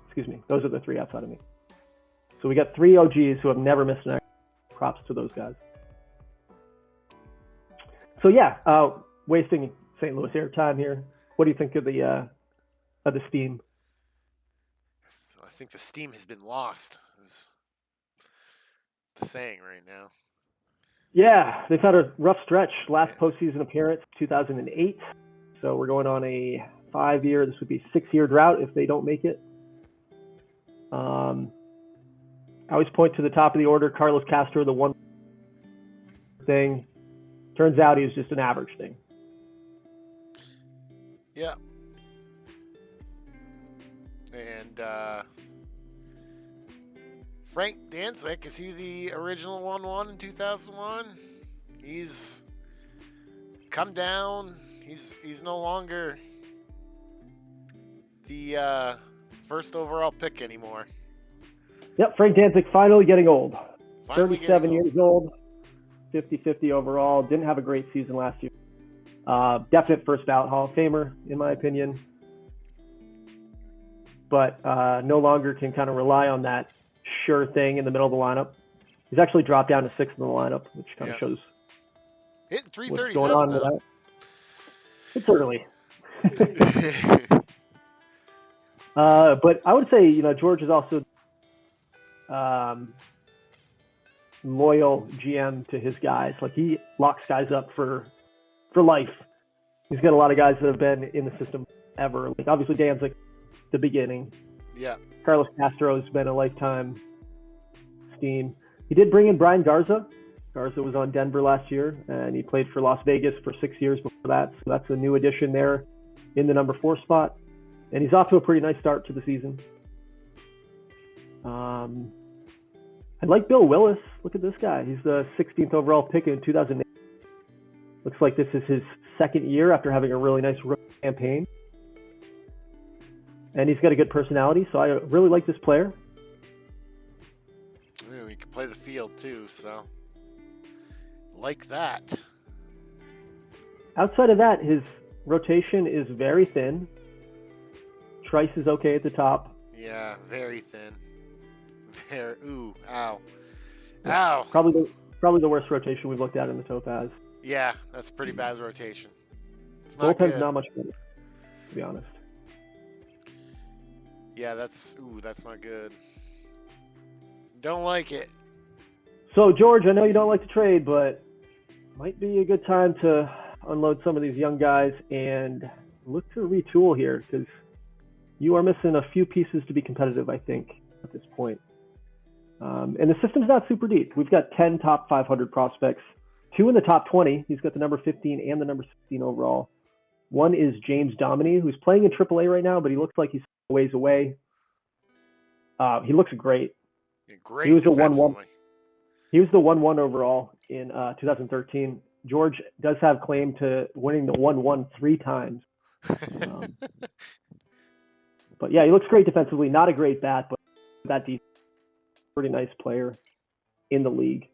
Excuse me. Those are the 3 outside of me. So we got 3 OGs who have never missed an export. Props to those guys. So yeah, wasting St. Louis airtime here. What do you think of the Steam? I think the steam has been lost, is the saying right now. Yeah, they've had a rough stretch. Last postseason appearance, 2008. So we're going on a 5-year, this would be 6-year drought if they don't make it. I always point to the top of the order, Carlos Castro, the one thing. Turns out he was just an average thing. Yeah. And Frank Danzig, is he the original 1-1 in 2001? He's come down. He's no longer the first overall pick anymore. Yep, Frank Danzig finally getting old. Finally 37 years old, 50-50 overall. Didn't have a great season last year. Definite first ballot Hall of Famer, in my opinion. But no longer can kind of rely on that sure thing in the middle of the lineup. He's actually dropped down to 6th in the lineup, which kind of shows hitting what's going on with that. It's early. But I would say, George is also loyal GM to his guys. Like, he locks guys up for life. He's got a lot of guys that have been in the system ever. Like, obviously Danzig, the beginning. Yeah. Carlos Castro has been a lifetime Steam. He did bring in Brian Garza. Garza was on Denver last year, and he played for Las Vegas for 6 years before that. So that's a new addition there in the number 4 spot. And he's off to a pretty nice start to the season. I like Bill Willis. Look at this guy. He's the 16th overall pick in 2008. Looks like this is his second year after having a really nice rookie campaign. and he's got a good personality, so I really like this player. Ooh, he can play the field too, so like that. Outside of that, his rotation is very thin. Trice is okay at the top. Yeah, very thin. Very. Ooh, ow, Yeah, ow. probably the worst rotation we've looked at in the Topaz. Yeah, that's pretty bad rotation. It's not Bullpen's good. not much better, to be honest. Yeah, that's not good. Don't like it. So George, I know you don't like to trade, but might be a good time to unload some of these young guys and look to retool here, because you are missing a few pieces to be competitive, I think, at this point. And the system's not super deep. We've got 10 top 500 prospects, 2 in the top 20. He's got the number 15 and the number 16 overall. One is James Dominy, who's playing in AAA right now, but he looks like he's a ways away. He looks great. Yeah, great He was defensively. He was the 1-1 overall in 2013. George does have claim to winning the 1-1 3 times. But yeah, he looks great defensively. Not a great bat, but that defense, pretty nice player in the league.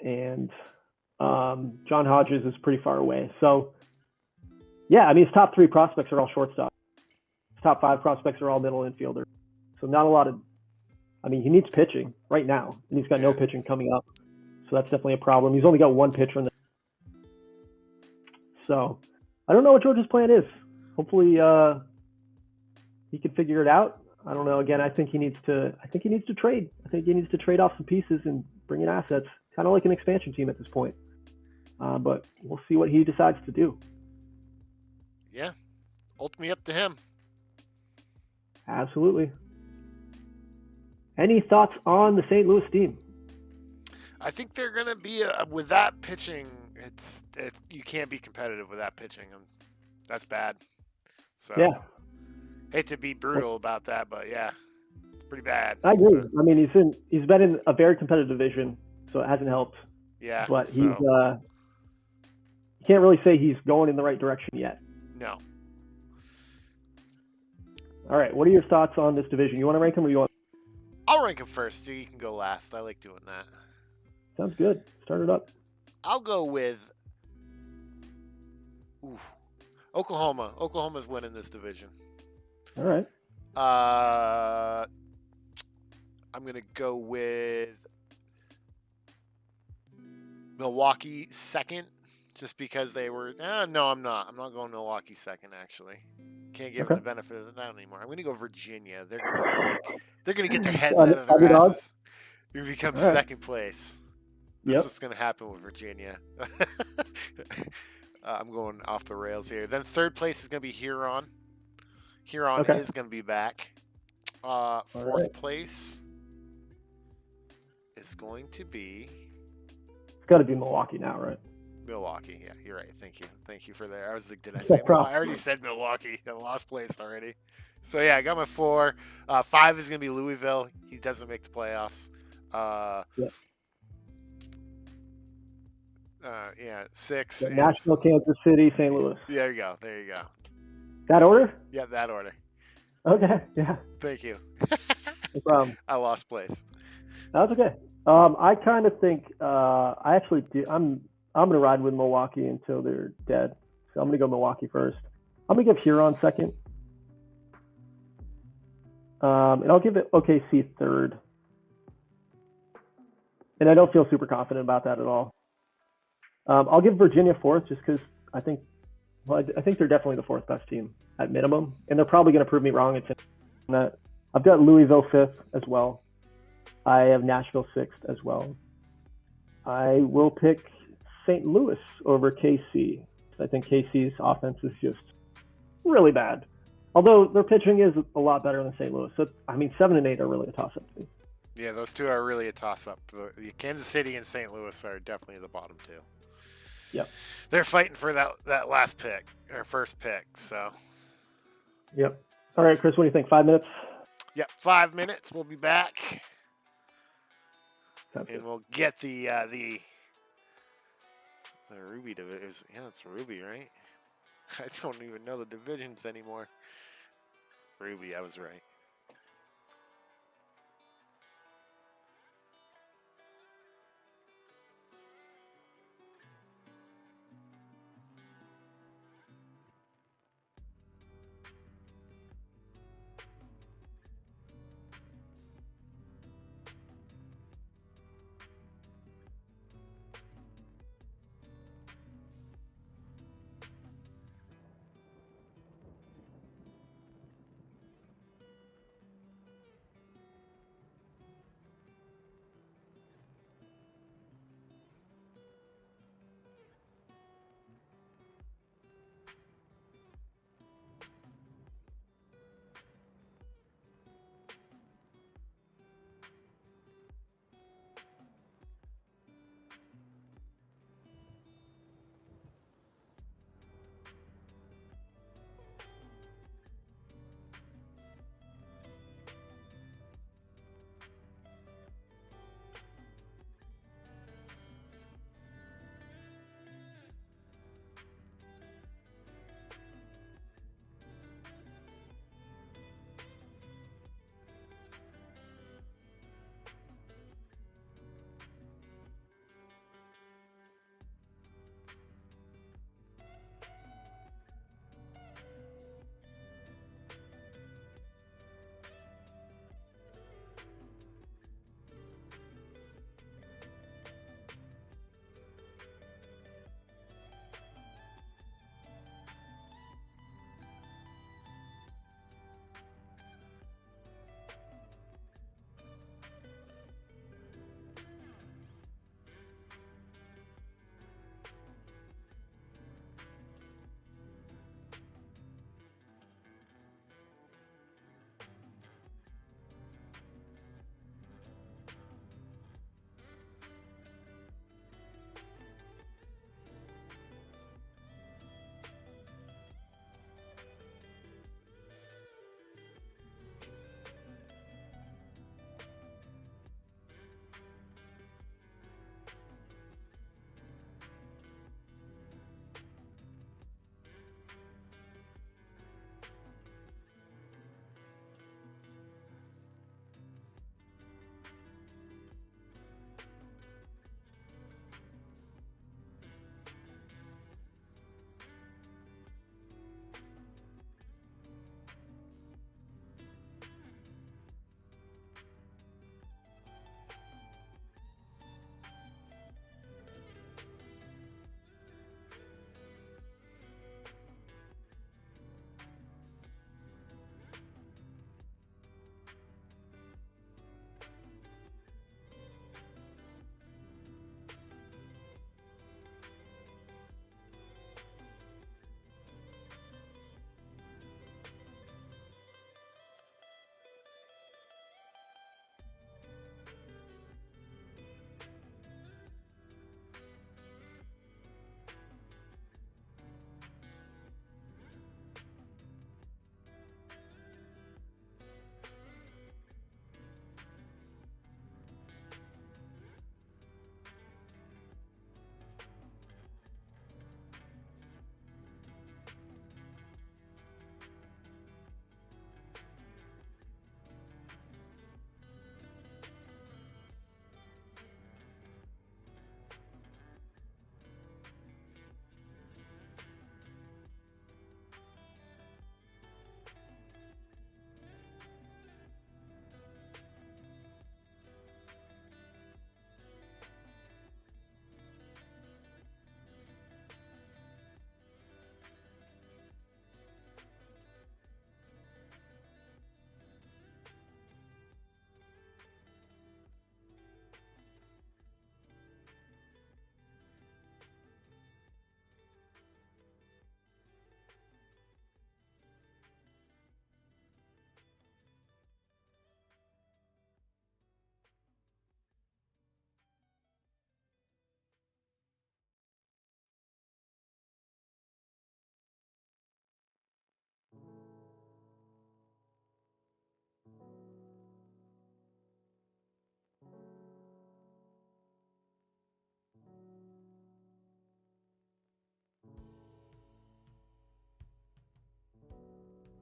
And John Hodges is pretty far away. So yeah, I mean, his top 3 prospects are all shortstop. His top 5 prospects are all middle infielders. So not a lot of. I mean, he needs pitching right now, and he's got no pitching coming up. So that's definitely a problem. He's only got 1 pitcher in the. So I don't know what George's plan is. Hopefully he can figure it out. I don't know. Again, I think he needs to trade. I think he needs to trade off some pieces and bring in assets, kind of like an expansion team at this point. But we'll see what he decides to do. Yeah, ultimately up to him. Absolutely. Any thoughts on the St. Louis team? I think they're gonna be with that pitching. It's you can't be competitive with that pitching. That's bad. So yeah, hate to be brutal about that, but yeah, it's pretty bad. I agree. So, I mean, he's been in a very competitive division, so it hasn't helped. Yeah, but so, you can't really say he's going in the right direction yet. No. All right, what are your thoughts on this division? You want to rank them, or you want? I'll rank him first, so you can go last. I like doing that. Sounds good. Start it up. I'll go with Oklahoma. Oklahoma's winning this division. All right. I'm going to go with Milwaukee second, just because they were. No, I'm not. I'm not going Milwaukee second, actually. Can't give them the benefit of the doubt anymore. I'm going to go Virginia. They're going to get their heads out of their asses. They become second place. That's what's going to happen with Virginia. I'm going off the rails here. Then third place is going to be Huron. Huron is going to be back. Fourth place is going to be. It's got to be Milwaukee now, right? Milwaukee. Yeah, you're right. Thank you for there. I was like, did I say Milwaukee? I already said Milwaukee. I lost place already. So yeah, I got my 4. 5 is going to be Louisville. He doesn't make the playoffs. 6. Nashville, Kansas City, St. Louis. There you go. That order? Yeah, that order. Okay. Yeah. Thank you. No problem. I lost place. That's okay. I kind of think I actually do. I'm going to ride with Milwaukee until they're dead. So I'm going to go Milwaukee first. I'm going to give Huron second. And I'll give it OKC third. And I don't feel super confident about that at all. I'll give Virginia fourth just because I think they're definitely the 4th best team at minimum. And they're probably going to prove me wrong at that. I've got Louisville 5th as well. I have Nashville 6th as well. I will pick St. Louis over KC. I think KC's offense is just really bad. Although their pitching is a lot better than St. Louis. So, 7 and 8 are really a toss-up to me. Yeah, those two are really a toss-up. The Kansas City and St. Louis are definitely the bottom 2. Yep. They're fighting for that last pick, or first pick, so. Yep. All right, Chris, what do you think? 5 minutes? Yep, 5 minutes. We'll be back. Sounds good. We'll get the Ruby division. Yeah, it's Ruby, right? I don't even know the divisions anymore. Ruby, I was right.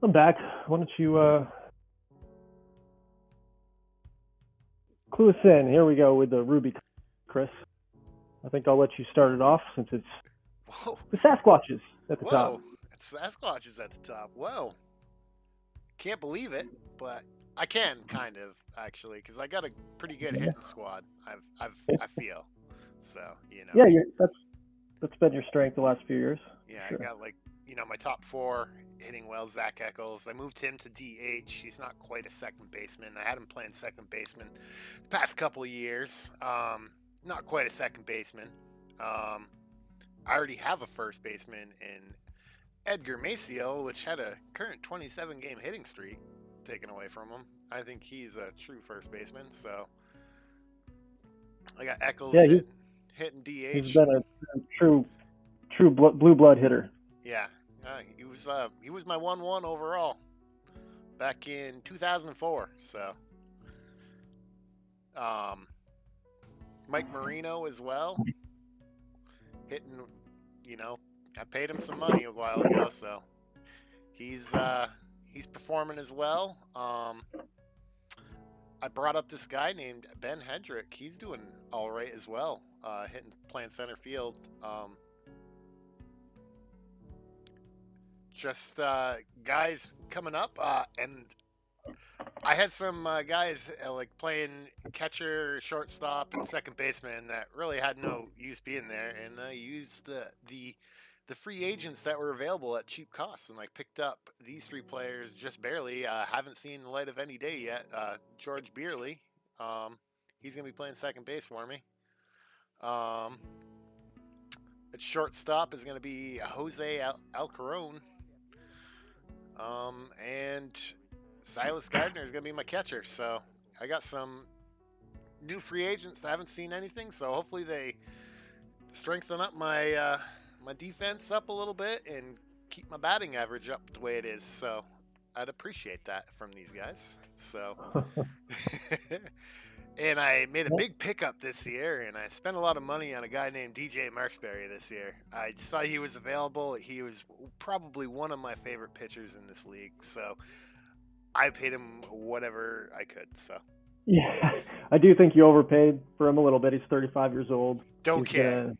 I'm back. Why don't you clue us in? Here we go with the Ruby, Chris. I think I'll let you start it off since it's Whoa. the Sasquatches at the Whoa. top. It's Sasquatches at the top. Whoa. Can't believe it, but I can kind of actually because I got a pretty good hitting squad. I feel so. Yeah, that's been your strength the last few years. Yeah, Sure. I got my top 4 hitting well. Zach Eccles. I moved him to DH. He's not quite a second baseman. I had him playing second baseman the past couple of years. Not quite a second baseman. I already have a first baseman in Edgar Maciel, which had a current 27 game hitting streak taken away from him. I think he's a true first baseman. So I got Eccles hitting DH. He's been a true blue blood hitter. Yeah, he was my 1-1 overall back in 2004. So, Mike Marino as well, hitting. I paid him some money a while ago, so he's performing as well. I brought up this guy named Ben Hendrick. He's doing all right as well, playing center field. Just guys coming up, and I had some guys like playing catcher, shortstop, and second baseman that really had no use being there, and I used the free agents that were available at cheap costs, and I picked up these 3 players just barely. Haven't seen the light of any day yet. George Beerley, he's gonna be playing second base for me. At shortstop is gonna be Jose Alcaron. And Silas Gardner is going to be my catcher. So I got some new free agents that haven't seen anything. So hopefully they strengthen up my my defense up a little bit and keep my batting average up the way it is. So I'd appreciate that from these guys. So, and I made a big pickup this year, and I spent a lot of money on a guy named DJ Marksberry this year. I saw he was available. He was probably one of my favorite pitchers in this league, so I paid him whatever I could. So yeah, I do think you overpaid for him a little bit. He's 35 years old. Don't care.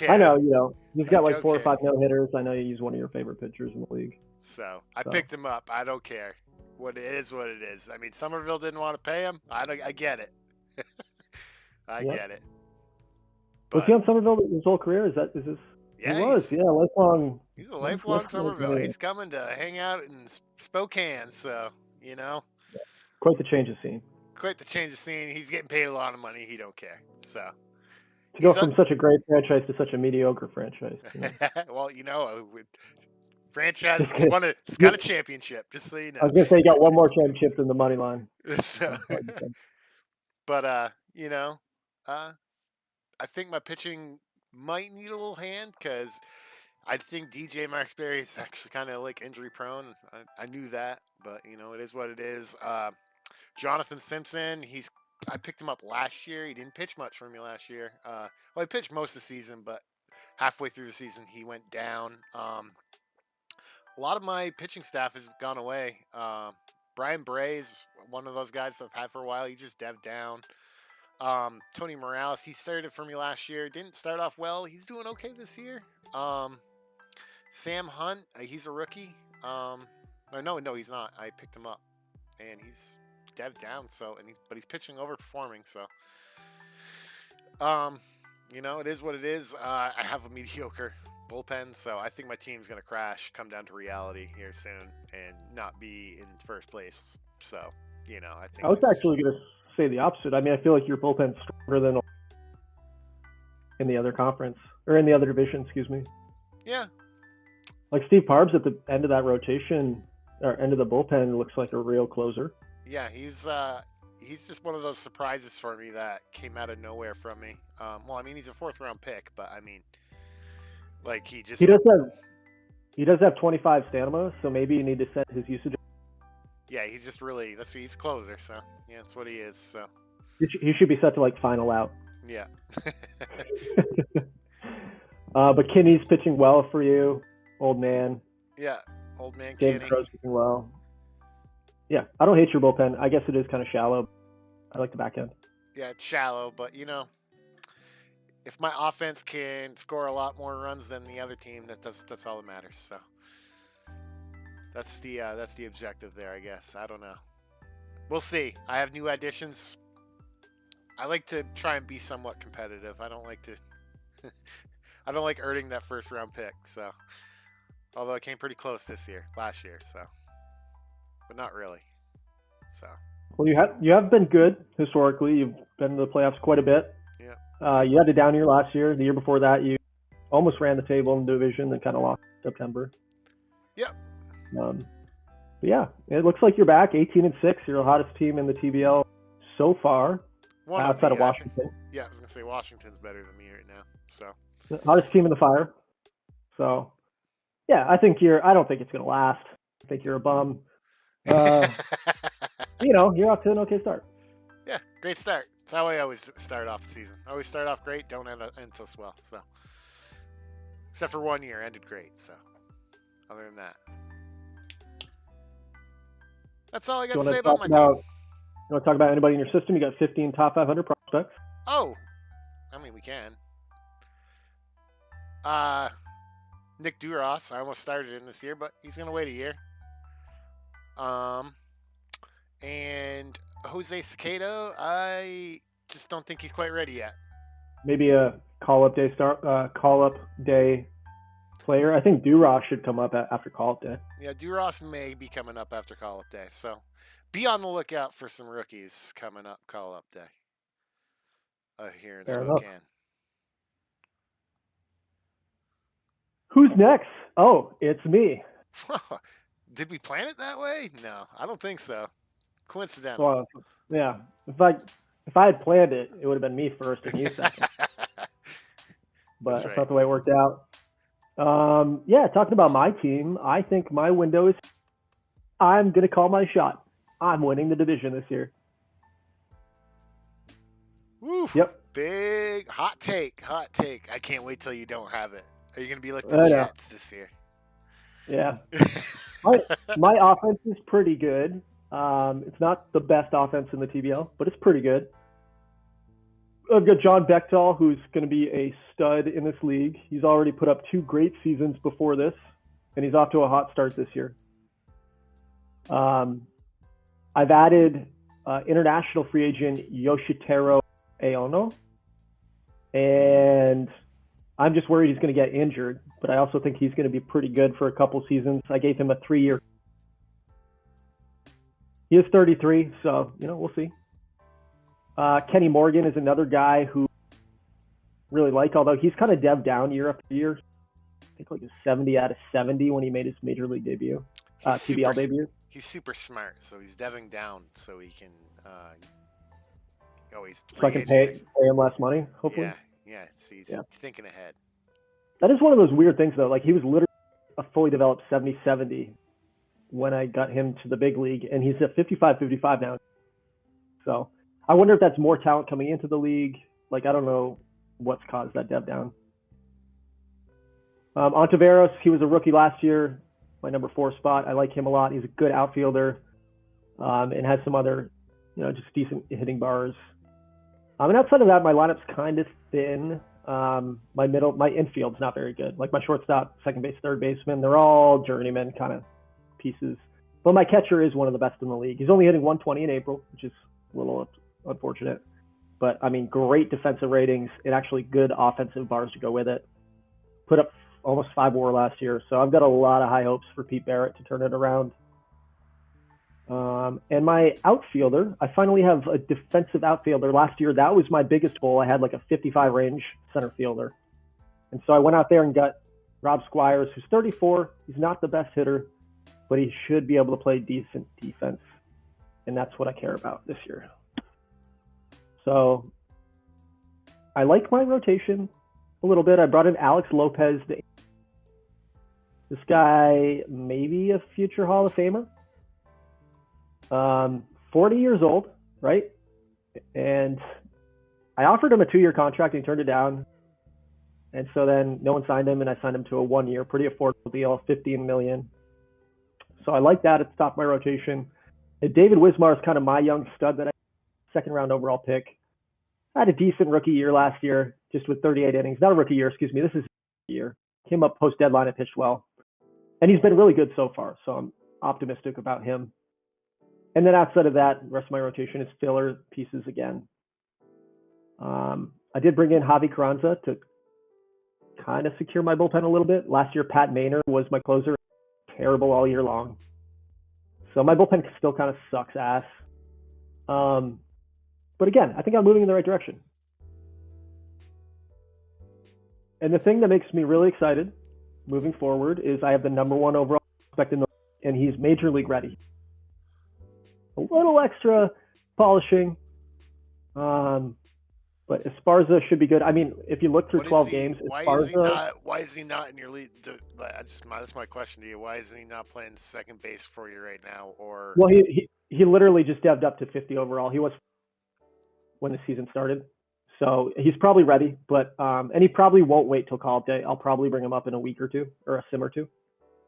I know, he's got like 4 or 5 no hitters. I know he's one of your favorite pitchers in the league. So I picked him up. I don't care. What it is. I mean, Somerville didn't want to pay him. I get it. I get it. But, was he on Somerville his whole career? Is this? Yeah, he was. Yeah, lifelong. He's a lifelong Somerville. He's coming to hang out in Spokane, so Quite the change of scene. He's getting paid a lot of money. He don't care. So to go from such a great franchise to such a mediocre franchise. Well, franchise, it's got a championship, just so you know. I was gonna say you got one more championship than the money line. So, but I think my pitching might need a little hand because I think DJ Marksberry is actually kind of like injury prone. I knew that, but it is what it is. Jonathan Simpson, I picked him up last year. He didn't pitch much for me last year. Well, he pitched most of the season, but halfway through the season he went down. A lot of my pitching staff has gone away. Brian Bray is one of those guys I've had for a while. He just dev'd down. Tony Morales, he started for me last year. Didn't start off well. He's doing okay this year. Sam Hunt, he's a rookie. No, he's not. I picked him up, and he's dev'd down. But he's pitching overperforming. So, it is what it is. I have a mediocre bullpen, so I think my team's going to crash, come down to reality here soon, and not be in first place. So, I think I was actually going to say the opposite. I mean, I feel like your bullpen's stronger than in the other conference, or in the other division, excuse me. Yeah. Like Steve Parbs at the end of that rotation, or end of the bullpen, looks like a real closer. Yeah, he's just one of those surprises for me that came out of nowhere from me. He's a 4th round pick, but he does have 25 stamina, so maybe you need to set his usage. Yeah, he's just he's a closer, so yeah, that's what he is. So he should be set to final out. Yeah. But Kinney's pitching well for you, old man. Yeah, Old man David Kenny. Crow's doing well. Yeah, I don't hate your bullpen. I guess it is kind of shallow. I like the back end. Yeah, it's shallow, but if my offense can score a lot more runs than the other team, that's all that matters. So that's the objective there, I guess. I don't know. We'll see. I have new additions. I like to try and be somewhat competitive. I don't like to. I don't like earning that first round pick. So, although I came pretty close last year. So, but not really. So. Well, you have been good historically. You've been to the playoffs quite a bit. Yeah. You had a down year last year. The year before that, you almost ran the table in the division, then kind of lost in September. Yep. But yeah, it looks like you're back, 18-6. You're the hottest team in the TBL so far, outside of Washington. I was gonna say Washington's better than me right now. So the hottest team in the fire. So yeah, I don't think it's gonna last. I think you're a bum. You're off to an okay start. Yeah, great start. That's how I always start off the season. I always start off great, don't end so swell. So, except for 1 year, ended great. So, other than that, that's all I got to say about my team. You want to talk about anybody in your system? You got 15 top 500 prospects. Oh, I mean, we can. Nick Duras, I almost started him this year, but he's going to wait a year. And Jose Cicado, I just don't think he's quite ready yet. Maybe a call-up day player. I think Duras should come up after call-up day. Yeah, Duras may be coming up after call-up day. So be on the lookout for some rookies coming up call-up day here in Spokane. Enough. Who's next? Oh, it's me. Did we plan it that way? No, I don't think so. Coincidental. Well, yeah. If I had planned it, it would have been me first and you second. But that's not the way it worked out. Talking about my team, I think my window is. I'm gonna call my shot. I'm winning the division this year. Woo, yep. Big hot take. I can't wait till you don't have it. Are you gonna be like the Jets this year? Yeah. my offense is pretty good. It's not the best offense in the TBL, but it's pretty good. I've got John Bechtel, who's going to be a stud in this league. He's already put up 2 great seasons before this, and he's off to a hot start this year. I've added international free agent Yoshitaro Aono, and I'm just worried he's going to get injured, but I also think he's going to be pretty good for a couple seasons. I gave him a 3-year. He is 33, so, we'll see. Kenny Morgan is another guy who really like, although he's kind of devved down year after year. I think like a 70 out of 70 when he made his major league debut, TBL debut. He's super smart, so he's devving down so he can always. So I can pay him less money, hopefully. Yeah. So he's thinking ahead. That is one of those weird things, though. Like, he was literally a fully developed 70-70 when I got him to the big league, and he's at 55-55 now. So I wonder if that's more talent coming into the league. Like, I don't know what's caused that dev down. Ontiveros, he was a rookie last year, my number 4 spot. I like him a lot. He's a good outfielder and has some other, just decent hitting bars. And outside of that, my lineup's kind of thin. My infield's not very good. Like my shortstop, second base, third baseman, they're all journeyman kind of pieces. But my catcher is one of the best in the league. He's only hitting 120 in April, which is a little unfortunate. But, great defensive ratings and actually good offensive bars to go with it. Put up almost 5 WAR last year. So I've got a lot of high hopes for Pete Barrett to turn it around. And my outfielder, I finally have a defensive outfielder. Last year, that was my biggest goal. I had like a 55 range center fielder. And so I went out there and got Rob Squires, who's 34. He's not the best hitter, but he should be able to play decent defense. And that's what I care about this year. So I like my rotation a little bit. I brought in Alex Lopez. This guy, maybe a future Hall of Famer. 40 years old, right? And I offered him a 2-year contract and he turned it down. And so then no one signed him, and I signed him to a 1-year, pretty affordable deal, $15 million. So I like that at the top of my rotation. And David Wismar is kind of my young stud that I second round overall pick. I had a decent rookie year last year, just with 38 innings. Not a rookie year, excuse me. This is a year. Came up post deadline and pitched well. And he's been really good so far. So I'm optimistic about him. And then outside of that, the rest of my rotation is filler pieces again. I did bring in Javi Carranza to kind of secure my bullpen a little bit. Last year, Pat Maynard was my closer. Terrible all year long. So my bullpen still kind of sucks ass. But again, I think I'm moving in the right direction. And the thing that makes me really excited moving forward is I have the number 1 overall prospect in the league, and he's major league ready. A little extra polishing. But Esparza should be good. I mean, if you look through 12 games, Esparza. Why is he not in your lead? That's my question to you. Why is he not playing second base for you right now? Or well, he literally just devved up to 50 overall. He was when the season started, so he's probably ready. But and he probably won't wait till call-up day. I'll probably bring him up in a week or two, or a sim or two.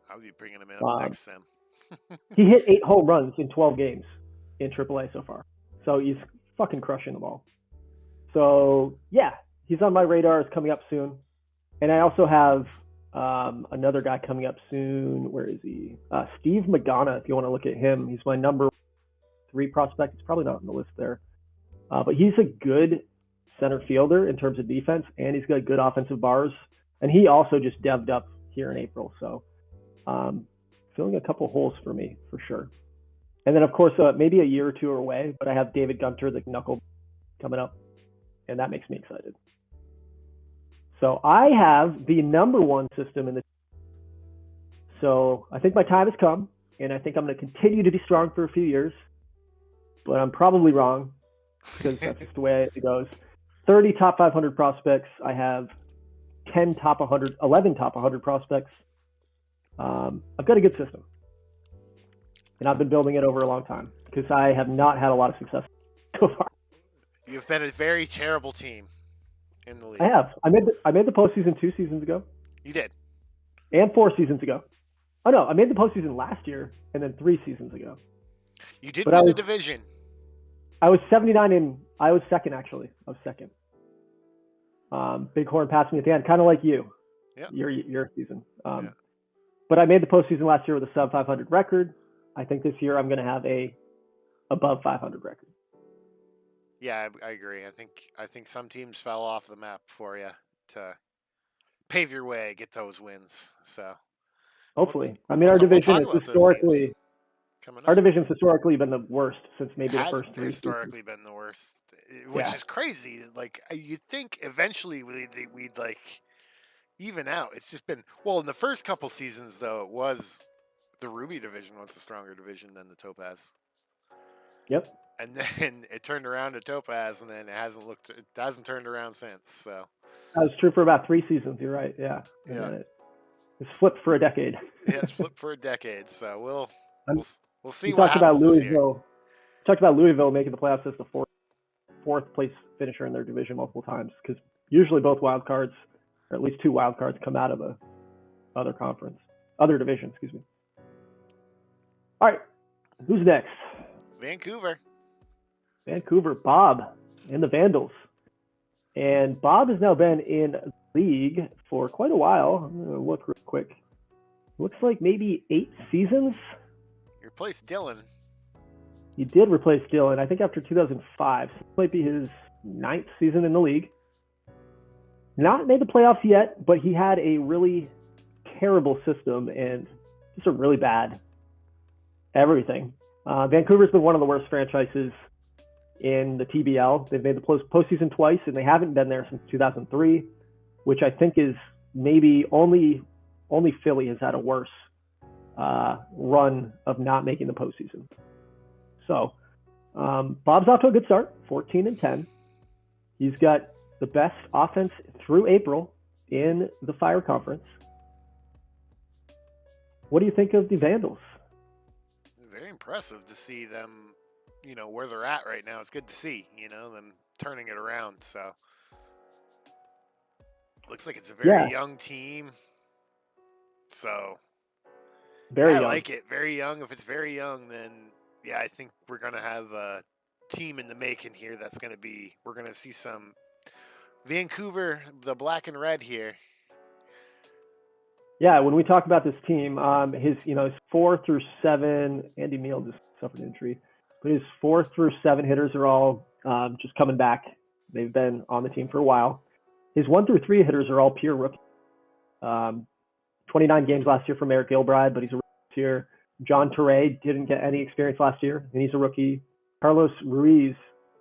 I'll be bringing him up next sim. He hit 8 home runs in 12 games in AAA so far, so he's fucking crushing the ball. So yeah, he's on my radar. It's coming up soon. And I also have another guy coming up soon. Where is he? Steve Magana, if you want to look at him. He's my number 3 prospect. It's probably not on the list there. But he's a good center fielder in terms of defense, and he's got good offensive bars. And he also just devved up here in April. So filling a couple holes for me, for sure. And then, of course, maybe a year or two away, but I have David Gunter, the knuckle, coming up. And that makes me excited. So I have the number 1 system in the. So I think my time has come, and I think I'm going to continue to be strong for a few years. But I'm probably wrong, because that's just the way it goes. 30 top 500 prospects. I have 10 top 100, 11 top 100 prospects. I've got a good system, and I've been building it over a long time because I have not had a lot of success so far. You've been a very terrible team in the league. I have. I made the postseason 2 seasons ago. You did. And 4 seasons ago. Oh no, I made the postseason last year and then 3 seasons ago. You did win the division. I was 79 and I was second actually. I was second. Bighorn passed me at the end, kind of like you. Yeah. Your season. Yeah. But I made the postseason last year with a sub 500 record. I think this year I'm going to have a above 500 record. Yeah, I agree. I think some teams fell off the map for you to pave your way, get those wins. So hopefully, I mean, our division is historically been the worst since maybe the first 3 historically seasons. Been the worst, which is crazy. Like you'd think eventually we'd like even out. It's just been in the first couple seasons though. It was the Ruby division was the stronger division than the Topaz. Yep. And then it turned around to Topaz, and then it hasn't turned around since. So that was true for about 3 seasons. You're right. Yeah. And then it's flipped for a decade. Yeah, it's flipped for a decade. So we'll see we what talked about happens this year. Talked about Louisville making the playoffs as the fourth place finisher in their division multiple times, because usually both wild cards, or at least 2 wild cards, come out of other division. Excuse me. All right, who's next? Vancouver, Bob and the Vandals. And Bob has now been in league for quite a while. I'm going to look real quick. Looks like maybe 8 seasons. You replaced Dylan. He did replace Dylan, I think after 2005. So it might be his 9th season in the league. Not made the playoffs yet, but he had a really terrible system and just a really bad everything. Vancouver's been one of the worst franchises in the TBL. They've made the postseason twice, and they haven't been there since 2003, which I think is maybe only Philly has had a worse run of not making the postseason. So Bob's off to a good start, 14-10. He's got the best offense through April in the Fire Conference. What do you think of the Vandals? Very impressive to see them, where they're at right now. It's good to see, them turning it around. So looks like it's a very young team. So Very I young. like it. Very young. If it's very young, then yeah, I think we're gonna have a team in the making here. That's gonna be. We're gonna see some Vancouver, the black and red here. Yeah, when we talk about this team, his 4 through 7. Andy Neal just suffered an injury, but his 4 through 7 hitters are all just coming back. They've been on the team for a while. His 1 through 3 hitters are all pure rookies. 29 games last year from Eric Gilbride, but he's a rookie this year. John Teray didn't get any experience last year, and he's a rookie. Carlos Ruiz,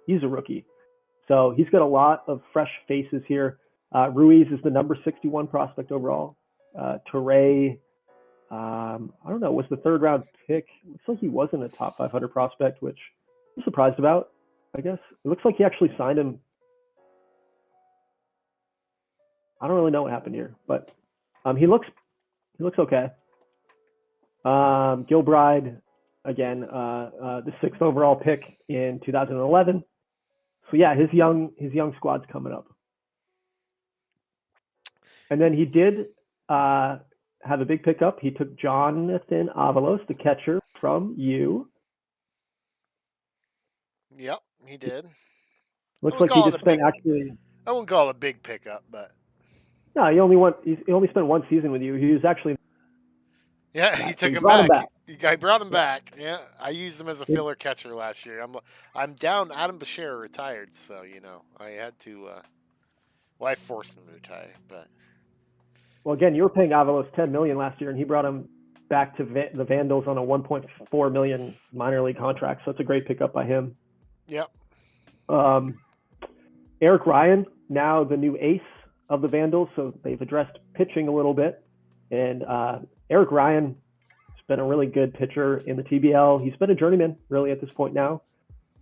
he's a rookie. So he's got a lot of fresh faces here. Ruiz is the number 61 prospect overall. Teray, I don't know, was the 3rd-round pick. Looks like he wasn't a top 500 prospect, which I'm surprised about, I guess. It looks like he actually signed him. I don't really know what happened here, but he looks okay. Gilbride, again, the 6th overall pick in 2011. So yeah, his young squad's coming up. And then he did have a big pickup. He took Jonathan Avalos, the catcher from you. Yep, he did. Looks like he just spent actually. I wouldn't call it a big pickup, but No, he only spent 1 season with you. He was actually. Yeah, he took him back. I brought him back. Yeah, I used him as a filler catcher last year. I'm down. Adam Bashir retired, so I had to. Well, I forced him to retire, but. Well, again, you were paying Avalos $10 million last year, and he brought him back to the Vandals on a $1.4 million minor league contract. So it's a great pickup by him. Yep. Eric Ryan, now the new ace of the Vandals, so they've addressed pitching a little bit, and Eric Ryan has been a really good pitcher in the TBL. He's been a journeyman really at this point now.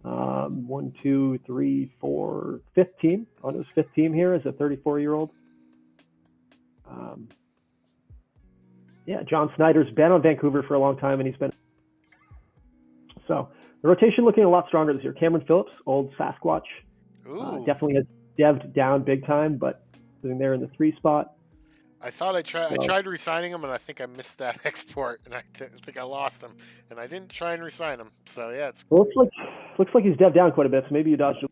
1, 2, 3, 4, 5th team on his 5th team here as a 34-year-old. Yeah, John Snyder's been on Vancouver for a long time, and he's been. So the rotation looking a lot stronger this year. Cameron Phillips, old Sasquatch, definitely has devved down big time, but sitting there in the 3 spot. I tried re-signing him, and I think I missed that export, and I think I lost him, and I didn't try and re-sign him. So yeah, it's looks like he's devved down quite a bit. So maybe you dodged.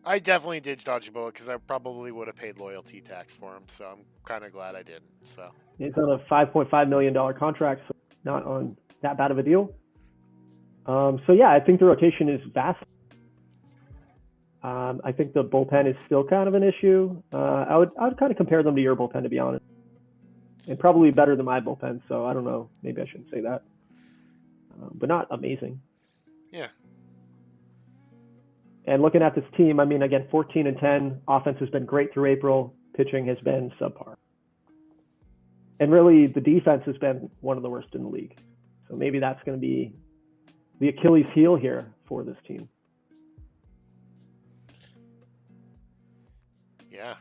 I definitely did dodge a bullet because I probably would have paid loyalty tax for him. So I'm kind of glad I didn't. So he's on a $5.5 million contract, so not on that bad of a deal. So yeah, I think the rotation is vast. I think the bullpen is still kind of an issue. I would kind of compare them to your bullpen, to be honest, and probably better than my bullpen. So I don't know, maybe I shouldn't say that, but not amazing. Yeah. And looking at this team, I mean, again, 14-10. Offense has been great through April. Pitching has been subpar. And really, the defense has been one of the worst in the league. So maybe that's going to be the Achilles heel here for this team. Yeah.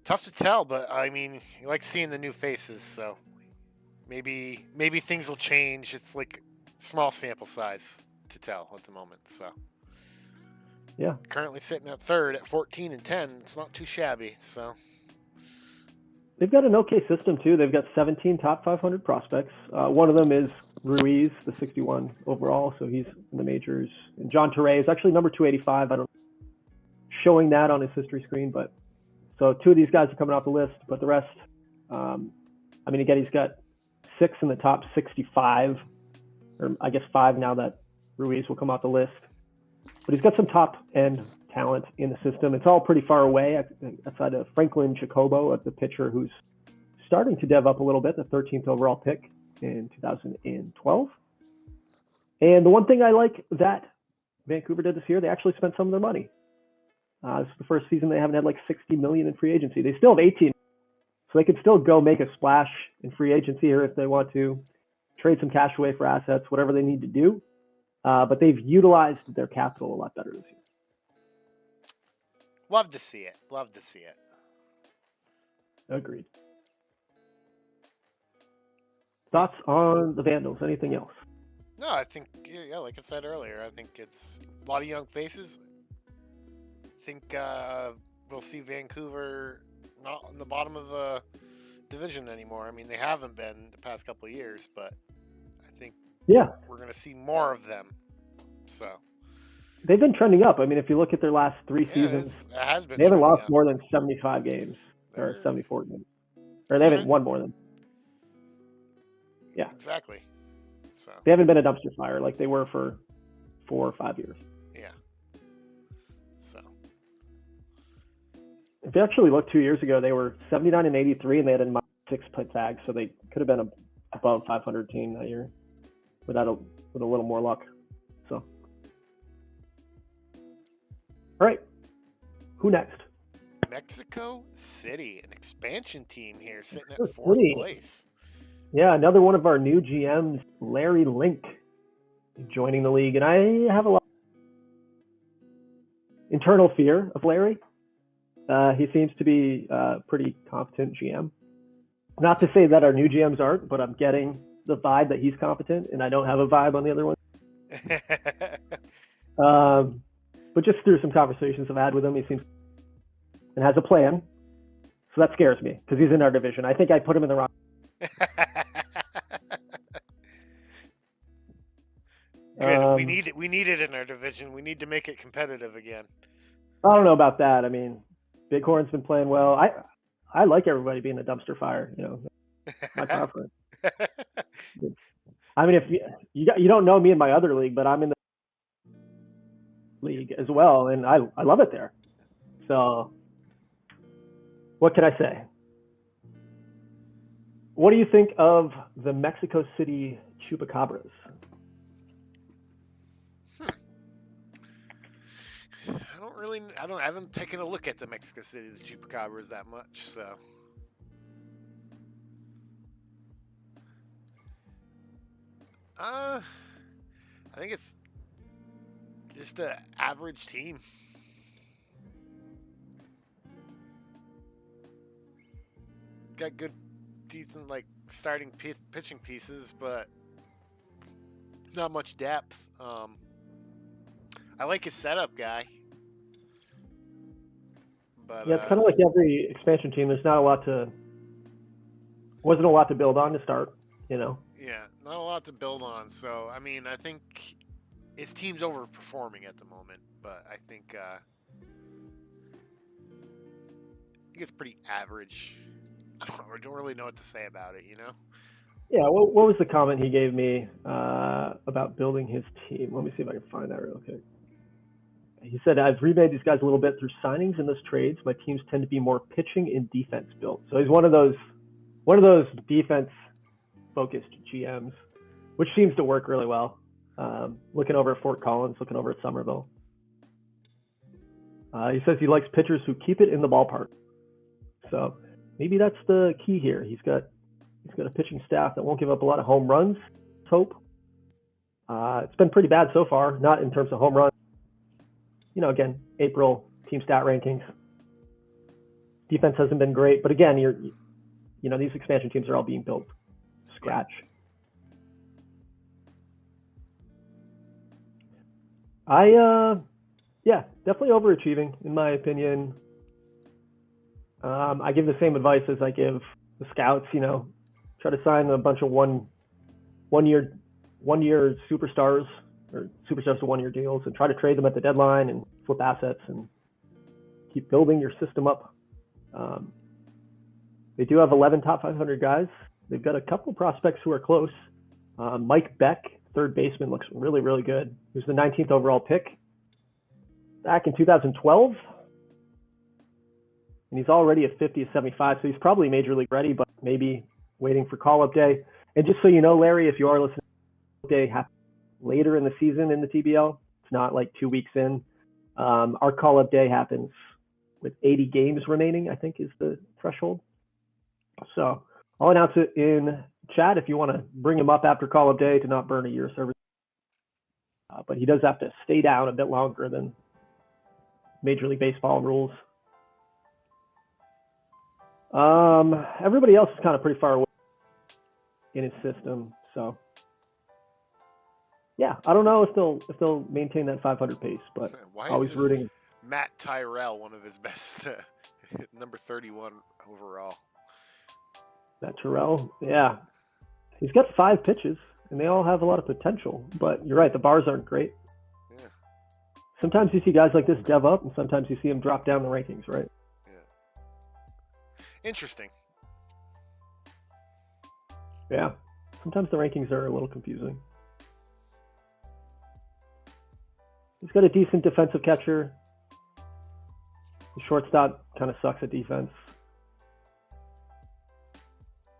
Tough to tell, but I mean, you like seeing the new faces, so maybe things will change. It's like small sample size to tell at the moment. So yeah, currently sitting at 3rd at 14-10. It's not too shabby. So they've got an okay system too. They've got 17 top 500 prospects. One of them is Ruiz, the 61 overall, so he's in the majors. And John Teray is actually number 285. I don't showing that on his history screen, but so 2 of these guys are coming off the list, but the rest, I mean, again, he's got 6 in the top 65. Or I guess 5 now that Ruiz will come off the list. But he's got some top-end talent in the system. It's all pretty far away outside of Franklin Jacobo, the pitcher who's starting to dev up a little bit, the 13th overall pick in 2012. And the one thing I like that Vancouver did this year, they actually spent some of their money. This is the first season they haven't had like $60 million in free agency. They still have 18, so they could still go make a splash in free agency here if they want to. Trade some cash away for assets, whatever they need to do. But they've utilized their capital a lot better this year. Love to see it. Love to see it. Agreed. Thoughts on the Vandals? Anything else? No, I think, yeah, like I said earlier, I think it's a lot of young faces. I think we'll see Vancouver not on the bottom of the division anymore. I mean, they haven't been the past couple of years, but I think Yeah, we're going to see more of them. So they've been trending up. I mean, if you look at their last 3 yeah, seasons, it has been they haven't trending lost up. more than 75 games or They're 74 games, or they're they haven't trend- won more than. Yeah, exactly. So they haven't been a dumpster fire like they were for 4 or 5 years. yeah. So If you actually look 2 years ago, they were 79 and 83, and they had a -6 put tag, so they could have been above 500 team that year with a little more luck. So, all right, who next? Mexico City, an expansion team here, sitting at Mexico 4th City. place. Yeah, another one of our new GMs, Larry Link, joining the league, and I have a lot of internal fear of Larry. He seems to be a pretty competent GM. Not to say that our new GMs aren't, but I'm getting the vibe that he's competent, and I don't have a vibe on the other one. But just through some conversations I've had with him, he seems and has a plan. So that scares me because he's in our division. I think I put him in the wrong. Good. We need it in our division. We need to make it competitive again. I don't know about that. I mean, Bighorn's been playing well. I like everybody being a dumpster fire. You know, my preference. I mean, if you don't know me in my other league, but I'm in the league as well, and I love it there. So, what can I say? What do you think of the Mexico City Chupacabras? I haven't taken a look at the Mexico City Chupacabras that much, so. I think it's just an average team. Got good, decent, like, starting pitching pieces, but not much depth. I like his setup guy. But, yeah, it's kind of like every expansion team. There's not a lot wasn't a lot to build on to start, you know? Yeah, not a lot to build on. So, I mean, I think his team's overperforming at the moment, but I think it's pretty average. I don't really know what to say about it, you know? Yeah, what was the comment he gave me about building his team? Let me see if I can find that real quick. He said, I've remade these guys a little bit through signings and those trades. My teams tend to be more pitching and defense built. So he's one of those defense focused GMs, which seems to work really well. Looking over at Fort Collins, looking over at Somerville. He says he likes pitchers who keep it in the ballpark. So maybe that's the key here. He's got a pitching staff that won't give up a lot of home runs. Let's hope. It's been pretty bad so far, not in terms of home runs. You know, again, April team stat rankings. Defense hasn't been great, but again, these expansion teams are all being built from scratch. Definitely overachieving in my opinion. I give the same advice as I give the scouts. You know, try to sign a bunch of one year superstars or superstars to 1 year deals, and try to trade them at the deadline and flip assets and keep building your system up. They do have 11 top 500 guys. They've got a couple prospects who are close. Mike Beck, third baseman, looks really, really good. He was the 19th overall pick back in 2012. And he's already at 50-75, so he's probably major league ready, but maybe waiting for call-up day. And just so you know, Larry, if you are listening, day happens later in the season in the TBL. It's not like 2 weeks in. Our call-up day happens with 80 games remaining, I think is the threshold. So I'll announce it in chat if you want to bring him up after call-up day to not burn a year of service. But he does have to stay down a bit longer than Major League Baseball rules. Everybody else is kind of pretty far away in his system, so yeah, I don't know if they'll maintain that 500 pace, but always rooting. Matt Tyrell, one of his best, number 31 overall. That Terrell, yeah, he's got 5 pitches, and they all have a lot of potential. But you're right, the bars aren't great. Yeah. Sometimes you see guys like this dev up, and sometimes you see them drop down the rankings, right? Yeah. Interesting. Yeah. Sometimes the rankings are a little confusing. He's got a decent defensive catcher. The shortstop kind of sucks at defense.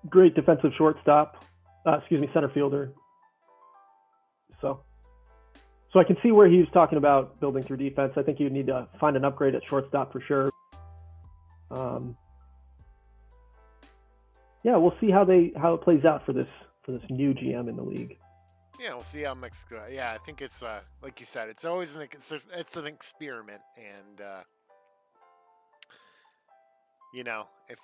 Great defensive shortstop. Center fielder. So I can see where he was talking about building through defense. I think you need to find an upgrade at shortstop for sure. Yeah, we'll see how it plays out for this new GM in the league. Yeah, we'll see how Mexico. Yeah, I think it's like you said, it's always an experiment, and if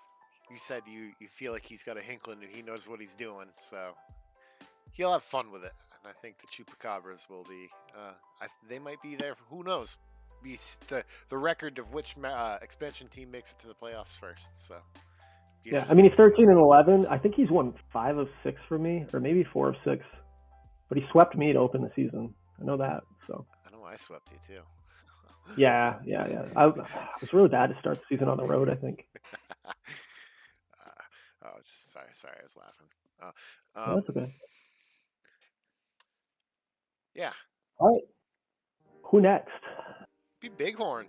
you said you feel like he's got a Hinkland and he knows what he's doing, so he'll have fun with it. And I think the Chupacabras will be. They might be there. Who knows? Be the record of which expansion team makes it to the playoffs first. So. Yeah, I mean he's 13-11. I think he's won 5 of 6 for me, or maybe 4 of 6. But he swept me to open the season. I know that. So. I know I swept you too. Yeah. I was really bad to start the season on the road, I think. Sorry, I was laughing. That's okay. Yeah. All right. Who next? Be Bighorn.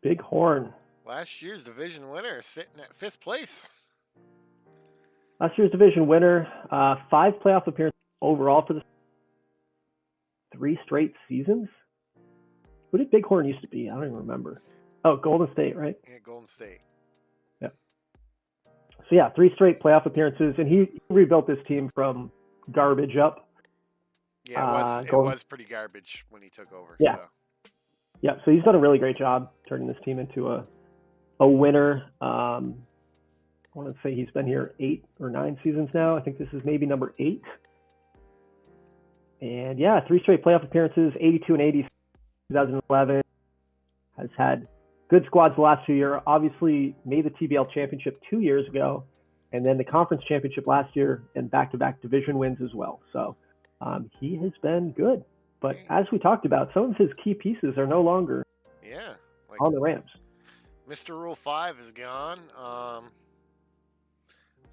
Bighorn. Last year's division winner, sitting at 5th place. Last year's division winner, 5 playoff appearances overall for the 3 straight seasons. Who did Bighorn used to be? I don't even remember. Oh, Golden State, right? Yeah, Golden State. Yeah. So yeah, 3 straight playoff appearances, and he rebuilt this team from garbage up. Yeah, it was pretty garbage when he took over. Yeah. So he's done a really great job turning this team into a winner. I want to say he's been here 8 or 9 seasons now. I think this is maybe number 8. And yeah, 3 straight playoff appearances, 82 and 80, 2011. Has had good squads the last 2 years. Obviously made the TBL championship 2 years ago, and then the conference championship last year, and back-to-back division wins as well. So he has been good. But as we talked about, some of his key pieces are no longer on the Rams. Mr. Rule 5 is gone. I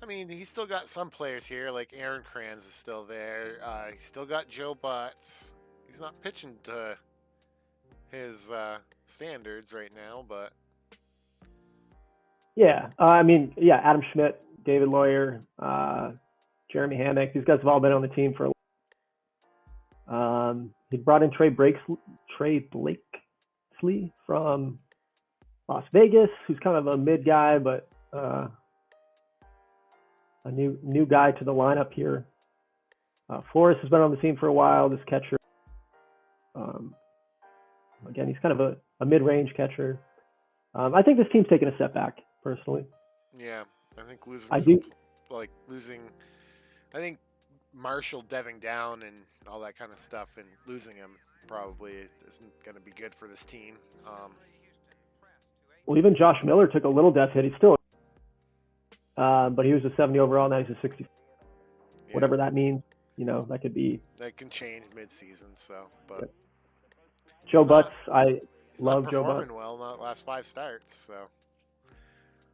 mean, he's still got some players here, like Aaron Kranz is still there. He's still got Joe Butts. He's not pitching to his standards right now, but... Yeah, Adam Schmidt, David Lawyer, Jeremy Hammock, these guys have all been on the team for a while. He brought in Trey Blakesley from Las Vegas, who's kind of a mid guy, but a new guy to the lineup here. Flores has been on the team for a while, this catcher. Again, he's kind of a mid-range catcher. I think this team's taken a step back, personally. Yeah, I think I think Marshall deving down and all that kind of stuff, and losing him probably isn't going to be good for this team. Well, even Josh Miller took a little death hit. He's still, but he was a 70 overall. Now he's a 60. Yeah. Whatever that means, that can change mid-season. So, but Joe Butts, I love Joe Butts. Performing well, not last 5 starts. So,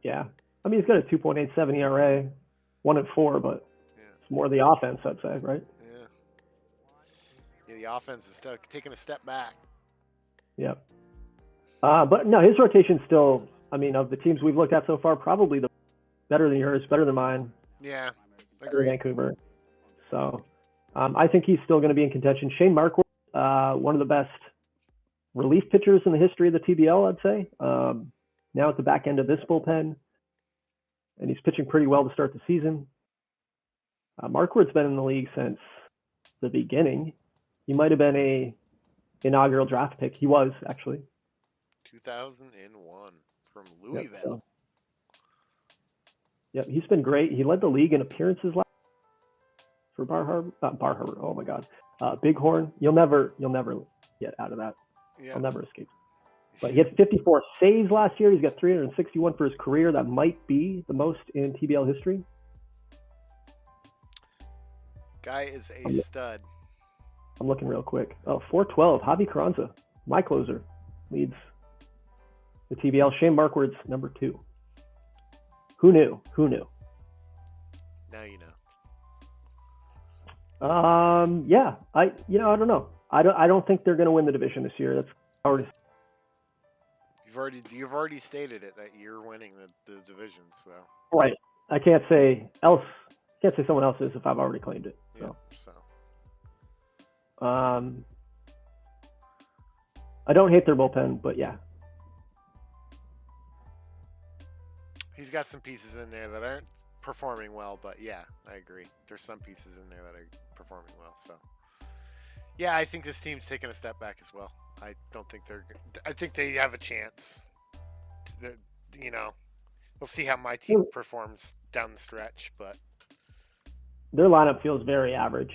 yeah, I mean he's got a 2.87 ERA, 1-4, but it's more the offense, I'd say, right? Yeah, the offense is still taking a step back. Yep. But no, his rotation's still, of the teams we've looked at so far, probably better than yours, better than mine. Yeah, agree. Vancouver. So I think he's still going to be in contention. Shane Markworth, one of the best relief pitchers in the history of the TBL, I'd say. Now at the back end of this bullpen, and he's pitching pretty well to start the season. Markworth's been in the league since the beginning. He might have been a inaugural draft pick. He was, actually. 2001 from Louisville. Yep, he's been great. He led the league in appearances for Bar Harbor. Oh my God, Bighorn. You'll never get out of that. Yeah. I'll never escape. But he had 54 saves last year. He's got 361 for his career. That might be the most in TBL history. Guy is a stud. I'm looking real quick. Oh, 412. Javi Carranza, my closer, leads the TBL. Shane Markward's number 2. Who knew? Who knew? Now you know. Yeah. I don't know. I don't think they're going to win the division this year. That's already. You've already stated it that you're winning the division. So. Right. I can't say else. Can't say someone else is if I've already claimed it. So. Yeah, I don't hate their bullpen, but yeah. He's got some pieces in there that aren't performing well, but yeah, I agree. There's some pieces in there that are performing well. So, yeah, I think this team's taking a step back as well. I don't think I think they have a chance. We'll see how my team performs down the stretch, but their lineup feels very average.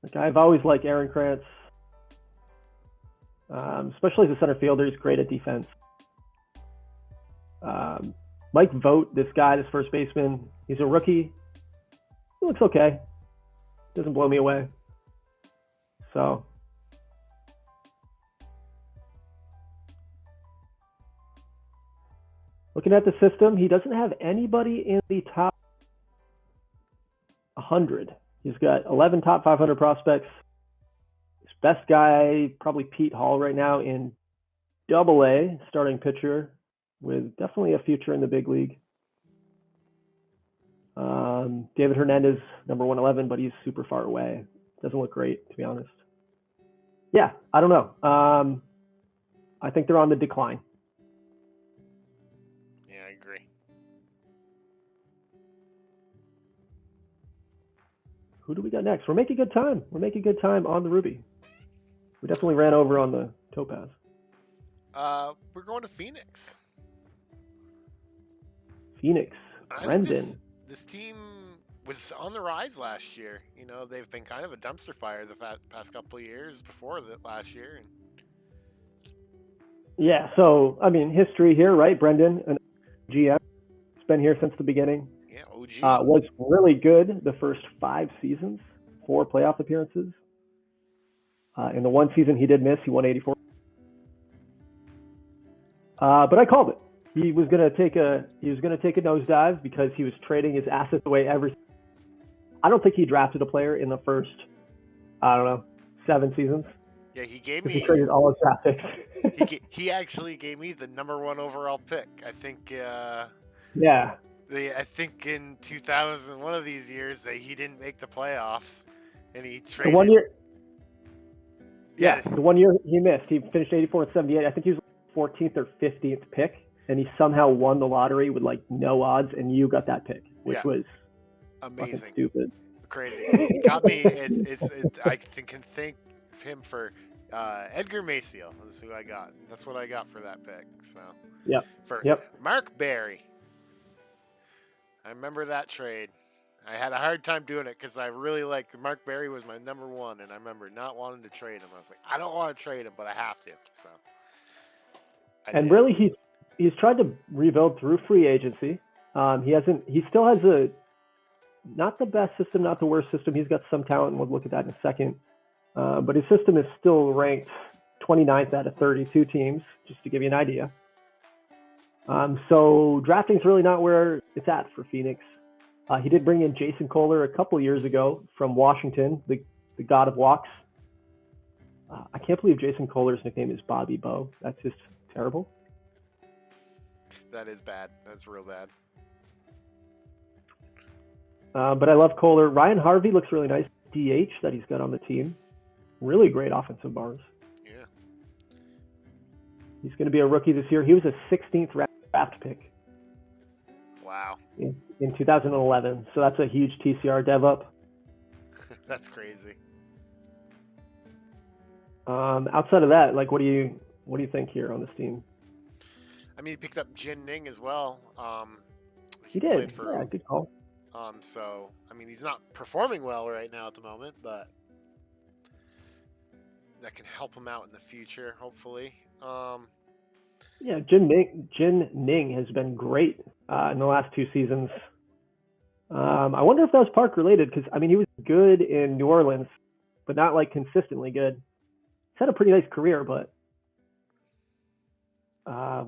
Like I've always liked Aaron Krantz, especially as a center fielder. He's great at defense. Mike Vogt, this guy, this first baseman, he's a rookie. He looks okay. Doesn't blow me away. So, looking at the system, he doesn't have anybody in the top 100. He's got 11 top 500 prospects. His best guy, probably Pete Hall right now in Double-A, starting pitcher, with definitely a future in the big league. David Hernandez, number 111, but he's super far away. Doesn't look great, to be honest. Yeah, I don't know. I think they're on the decline. Yeah, I agree. Who do we got next? We're making good time. We're making good time on the Ruby. We definitely ran over on the Topaz. We're going to Phoenix. Brendan. This team was on the rise last year. They've been kind of a dumpster fire the past couple of years before that last year. Yeah, so, history here, right? Brendan, an GM, has been here since the beginning. Yeah, OG. Was really good the first 5 seasons, 4 playoff appearances. In the one season he did miss, he won 84. But I called it. He was going to take a nosedive because he was trading his assets away every. I don't think he drafted a player in the first, 7 seasons. Yeah, he gave me. He traded all his draft picks. he actually gave me the number 1 overall pick. I think. Yeah. I think in 2000, one of these years, he didn't make the playoffs, and he traded. The 1 year. Yeah, the 1 year he missed. He finished 84 and 78. I think he was 14th or 15th pick. And he somehow won the lottery with no odds, and you got that pick, which was amazing, stupid, crazy. Got me. I can thank him for Edgar Maciel. That's who I got. That's what I got for that pick. So Mark Berry. I remember that trade. I had a hard time doing it because I really Mark Berry was my number 1, and I remember not wanting to trade him. I was like, I don't want to trade him, but I have to. So. Really, he's tried to rebuild through free agency. He still has not the best system, not the worst system. He's got some talent, and we'll look at that in a second. But his system is still ranked 29th out of 32 teams, just to give you an idea. So drafting's really not where it's at for Phoenix. He did bring in Jason Kohler a couple years ago from Washington, the god of walks. I can't believe Jason Kohler's nickname is Bobby Bo. That's just terrible. That is bad. That's real bad. But I love Kohler. Ryan Harvey looks really nice. DH that he's got on the team. Really great offensive bars. Yeah. He's going to be a rookie this year. He was a 16th draft pick. Wow. In 2011. So that's a huge TCR dev up. That's crazy. Outside of that, what do you think here on this team? He picked up Jin Ning as well. He did. Yeah, good call. So, he's not performing well right now at the moment, but that can help him out in the future, hopefully. Yeah, Jin Ning has been great in the last 2 seasons. I wonder if that was Park related because I mean he was good in New Orleans, but not like consistently good. He's had a pretty nice career, but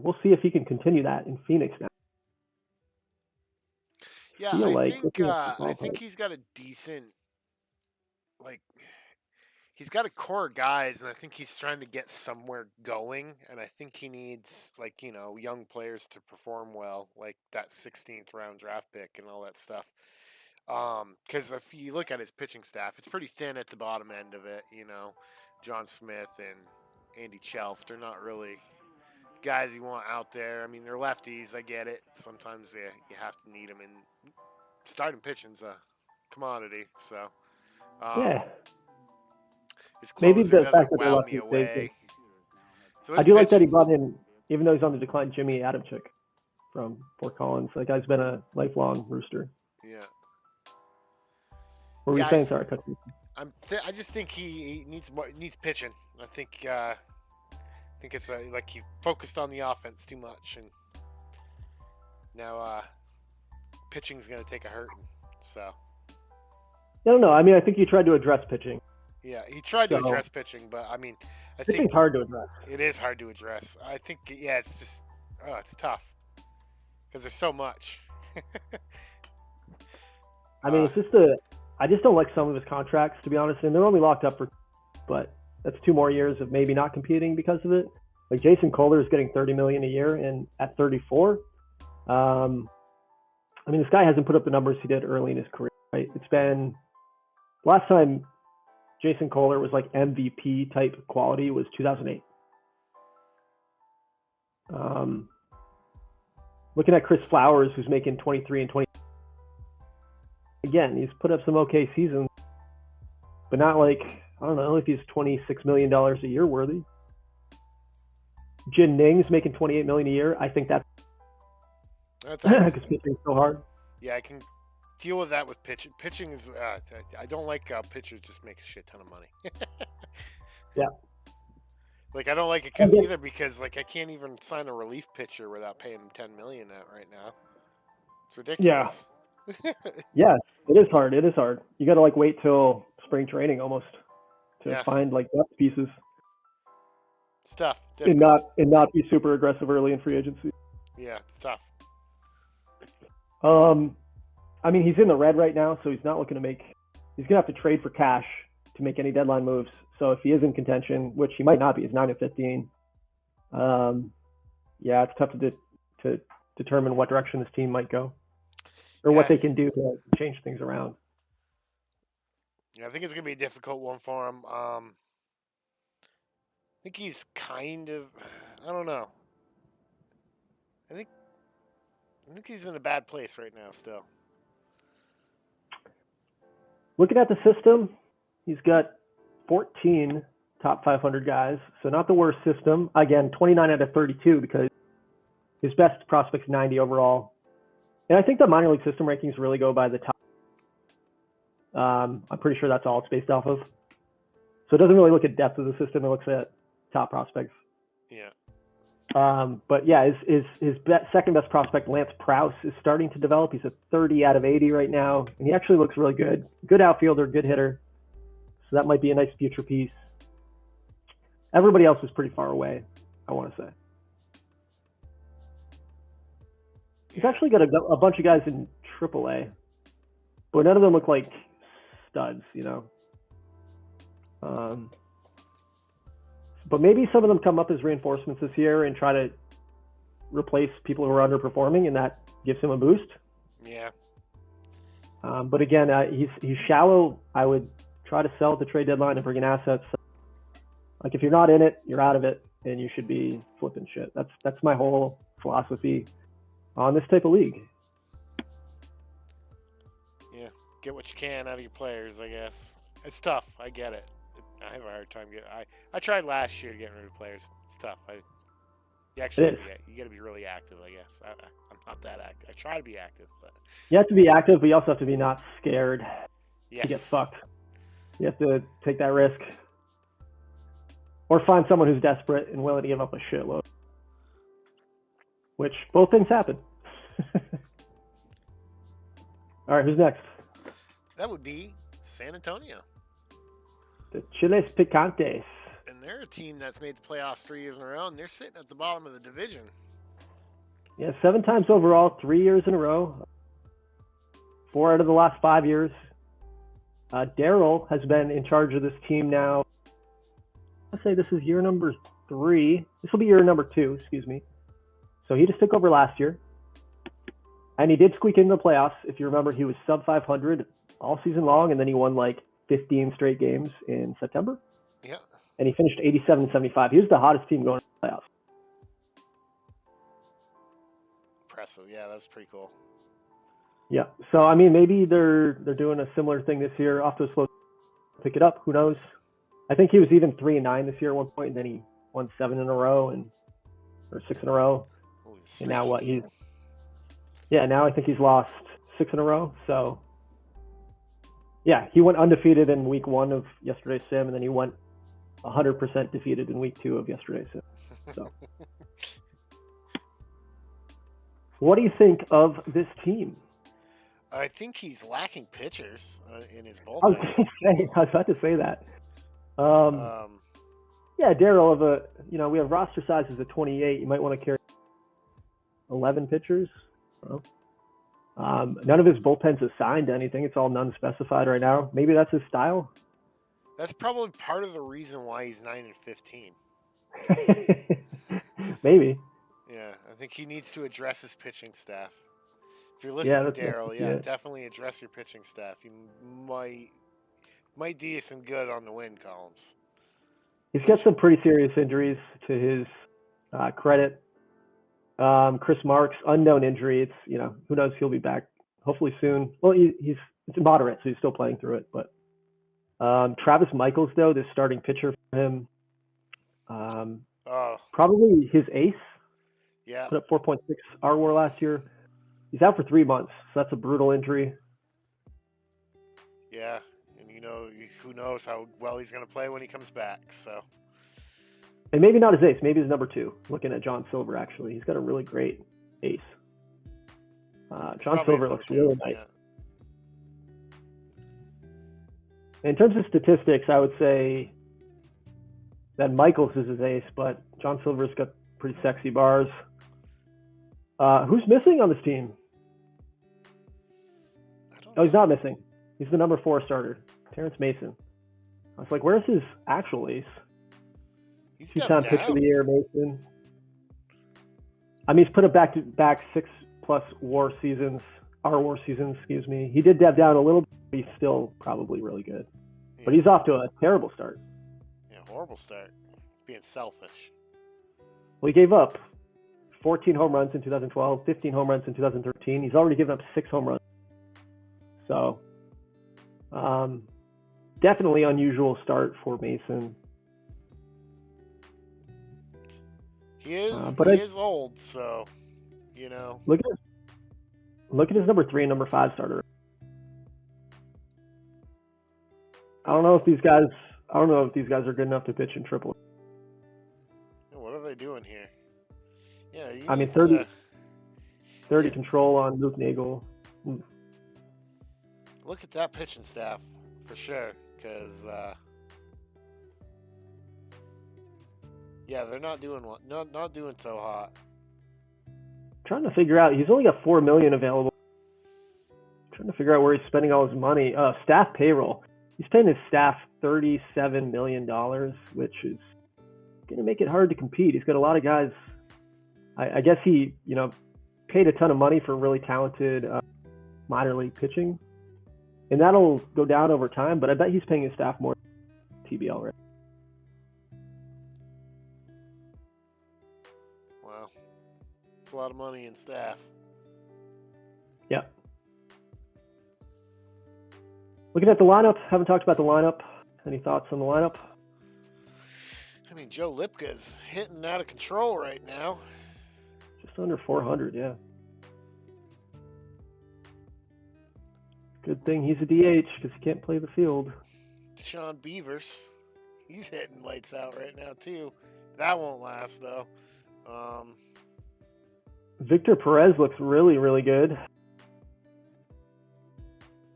we'll see if he can continue that in Phoenix now. Yeah, Feel I like think he's got a decent like he's got a core of guys, and I think he's trying to get somewhere going. And I think he needs like young players to perform well, like that 16th round draft pick and all that stuff. Because if you look at his pitching staff, it's pretty thin at the bottom end of it. John Smith and Andy Chelf, they're not really guys you want out there. I mean, they're lefties. I get it. Sometimes you have to need them, and starting pitching's a commodity. So yeah, his maybe closer the fact doesn't that they're wow me lefty saves him. away. So I his do like that he pitching, brought in, even though he's on the decline, Jimmy Adamchik from Fort Collins. That guy's been a lifelong Rooster. yeah, What were you yeah. saying? Sorry, I just think he needs pitching. I think it's like he focused on the offense too much, and now pitching's gonna take a hurting. So I don't know. I mean, I think he tried to address pitching. yeah, he tried to address pitching, but I mean, I think pitching's hard to address. it is hard to address. I think it's just it's tough because there's so much. I mean, it's just I just don't like some of his contracts, to be honest. And they're only locked up but that's 2 more years of maybe not competing because of it. Like Jason Kohler is getting $30 million a year, and at 34, I mean, this guy hasn't put up the numbers he did early in his career. Right? It's been last time Jason Kohler was like MVP type quality was 2008. Looking at Chris Flowers, who's making 23 and 20. Again, he's put up some okay seasons, but not like, I don't know if he's $26 million a year worthy. Jin Ning's making $28 million a year. I think that's because pitching's so hard. Yeah, I can deal with that with pitching. Pitching is I don't like pitchers just make a shit ton of money. Yeah. Like I don't like it either because like I can't even sign a relief pitcher without paying him $10 million right now. It's ridiculous. Yeah. Yeah, it is hard. It is hard. You got to like wait till spring training almost to find like depth pieces. It's tough. And not be super aggressive early in free agency. Yeah, it's tough. I mean, he's in the red right now, so he's not looking to make. He's gonna have to trade for cash to make any deadline moves. So if he is in contention, which he might not be, he's 9-15. Yeah, it's tough to determine what direction this team might go, or what they can do to change things around. Yeah, I think it's gonna be a difficult one for him. I think he's kind of. I don't know. I think he's in a bad place right now still. Looking at the system, he's got 14 top 500 guys, so not the worst system. Again, 29 out of 32 because his best prospect's 90 overall. And I think the minor league system rankings really go by the top. I'm pretty sure that's all it's based off of. So it doesn't really look at depth of the system. It looks at top prospects. Yeah. But yeah, his second best prospect, Lance Prouse, is starting to develop. He's a 30 out of 80 right now, and he actually looks really good. Good outfielder, good hitter. So that might be a nice future piece. Everybody else is pretty far away, I want to say. He's actually got a bunch of guys in AAA, but none of them look like studs, But maybe some of them come up as reinforcements this year and try to replace people who are underperforming, and that gives him a boost. Yeah. But again, he's shallow. I would try to sell at the trade deadline and bring in assets. Like if you're not in it, you're out of it, and you should be flipping shit. That's my whole philosophy on this type of league. Yeah, get what you can out of your players, I guess. It's tough. I get it. I have a hard time getting. I tried last year to get rid of players. It's tough. You got to be really active, I guess. I'm not that active. I try to be active, but you have to be active, but you also have to be not scared to get fucked. You have to take that risk. or find someone who's desperate and willing to give up a shitload. Which both things happen. All right, who's next? That would be San Antonio. The Chiles Picantes. And they're a team that's made the playoffs 3 years in a row, and they're sitting at the bottom of the division. Yeah, 7 times overall, 3 years in a row. 4 out of the last 5 years. Daryl has been in charge of this team now. I'll say this is year number 3. This will be year number 2, excuse me. So he just took over last year. And he did squeak into the playoffs. If you remember, he was sub 500 all season long, and then he won like 15 straight games in September. Yeah. And he finished 87-75. He was the hottest team going to the playoffs. Impressive. Yeah, that's pretty cool. Yeah. So, I mean, maybe they're doing a similar thing this year. Off to a slow pick it up. Who knows? I think he was even 3-9 this year at one point, and then he won 7 in a row or 6 in a row. Ooh, and now what? Now I think he's lost 6 in a row. So, yeah, he went undefeated in week 1 of yesterday's sim, and then he went 100% defeated in week 2 of yesterday's sim. So, what do you think of this team? I think he's lacking pitchers in his I was bullpen. about to say that. Yeah, Daryl, we have roster sizes of 28. You might want to carry 11 pitchers. None of his bullpens is signed to anything. It's all none-specified right now. Maybe that's his style. That's probably part of the reason why he's 9-15. Maybe. Yeah, I think he needs to address his pitching staff. If you're listening, Daryl, definitely address your pitching staff. You might do you some good on the win columns. He's got some pretty serious injuries to his credit. Chris Marks, unknown injury. It's, who knows if he'll be back hopefully soon. Well, it's moderate, so he's still playing through it. But Travis Michaels, though, the starting pitcher for him, probably his ace. Yeah. Put up 4.6 RWAR last year. He's out for 3 months, so that's a brutal injury. Yeah, and who knows how well he's going to play when he comes back. So. And maybe not his ace, maybe his number 2. Looking at John Silver, actually, he's got a really great ace. John Silver looks really nice. Yeah. In terms of statistics, I would say that Michaels is his ace, but John Silver's got pretty sexy bars. Who's missing on this team? He's not missing. He's the number 4 starter, Terrence Mason. I was like, where's his actual ace? He's 2-time pitcher of the year, Mason. I mean, he's put a back-to-back 6+ WAR seasons, excuse me. He did dab down a little bit, but he's still probably really good. Yeah. But he's off to a terrible start. Yeah, horrible start. Being selfish. Well, he gave up 14 home runs in 2012, 15 home runs in 2013. He's already given up 6 home runs. So, definitely unusual start for Mason. He is old, so Look at his number 3 and number 5 starter. I don't know if these guys are good enough to pitch in Triple. What are they doing here? Yeah, I mean 30 control on Luke Nagel. Look at that pitching staff for sure, because they're not doing not doing so hot. Trying to figure out, he's only got $4 million available. Trying to figure out where he's spending all his money. Staff payroll. He's paying his staff $37 million, which is going to make it hard to compete. He's got a lot of guys. I guess he, paid a ton of money for really talented minor league pitching, and that'll go down over time. But I bet he's paying his staff more than TBL, right? Wow, it's a lot of money in staff. Yeah. Looking at the lineup, haven't talked about the lineup. Any thoughts on the lineup? I mean, Joe Lipka's hitting out of control right now. Just under 400, yeah. Good thing he's a DH because he can't play the field. Sean Beavers, He's hitting lights out right now too. That won't last though. Victor Perez looks really, really good.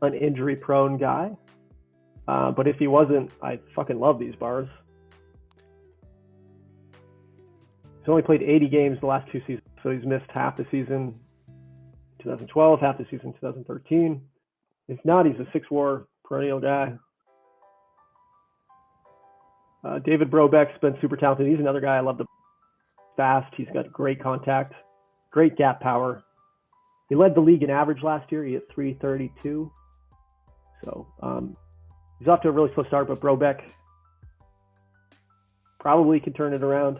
An injury-prone guy. But if he wasn't, I fucking love these bars. He's only played 80 games the last 2 seasons, so he's missed half the season 2012, half the season 2013. If not, he's a 6-WAR perennial guy. David Brobeck's been super talented. He's another guy I love. Fast. He's got great contact, great gap power. He led the league in average last year. He hit 332. So he's off to a really slow start, but Brobeck probably can turn it around.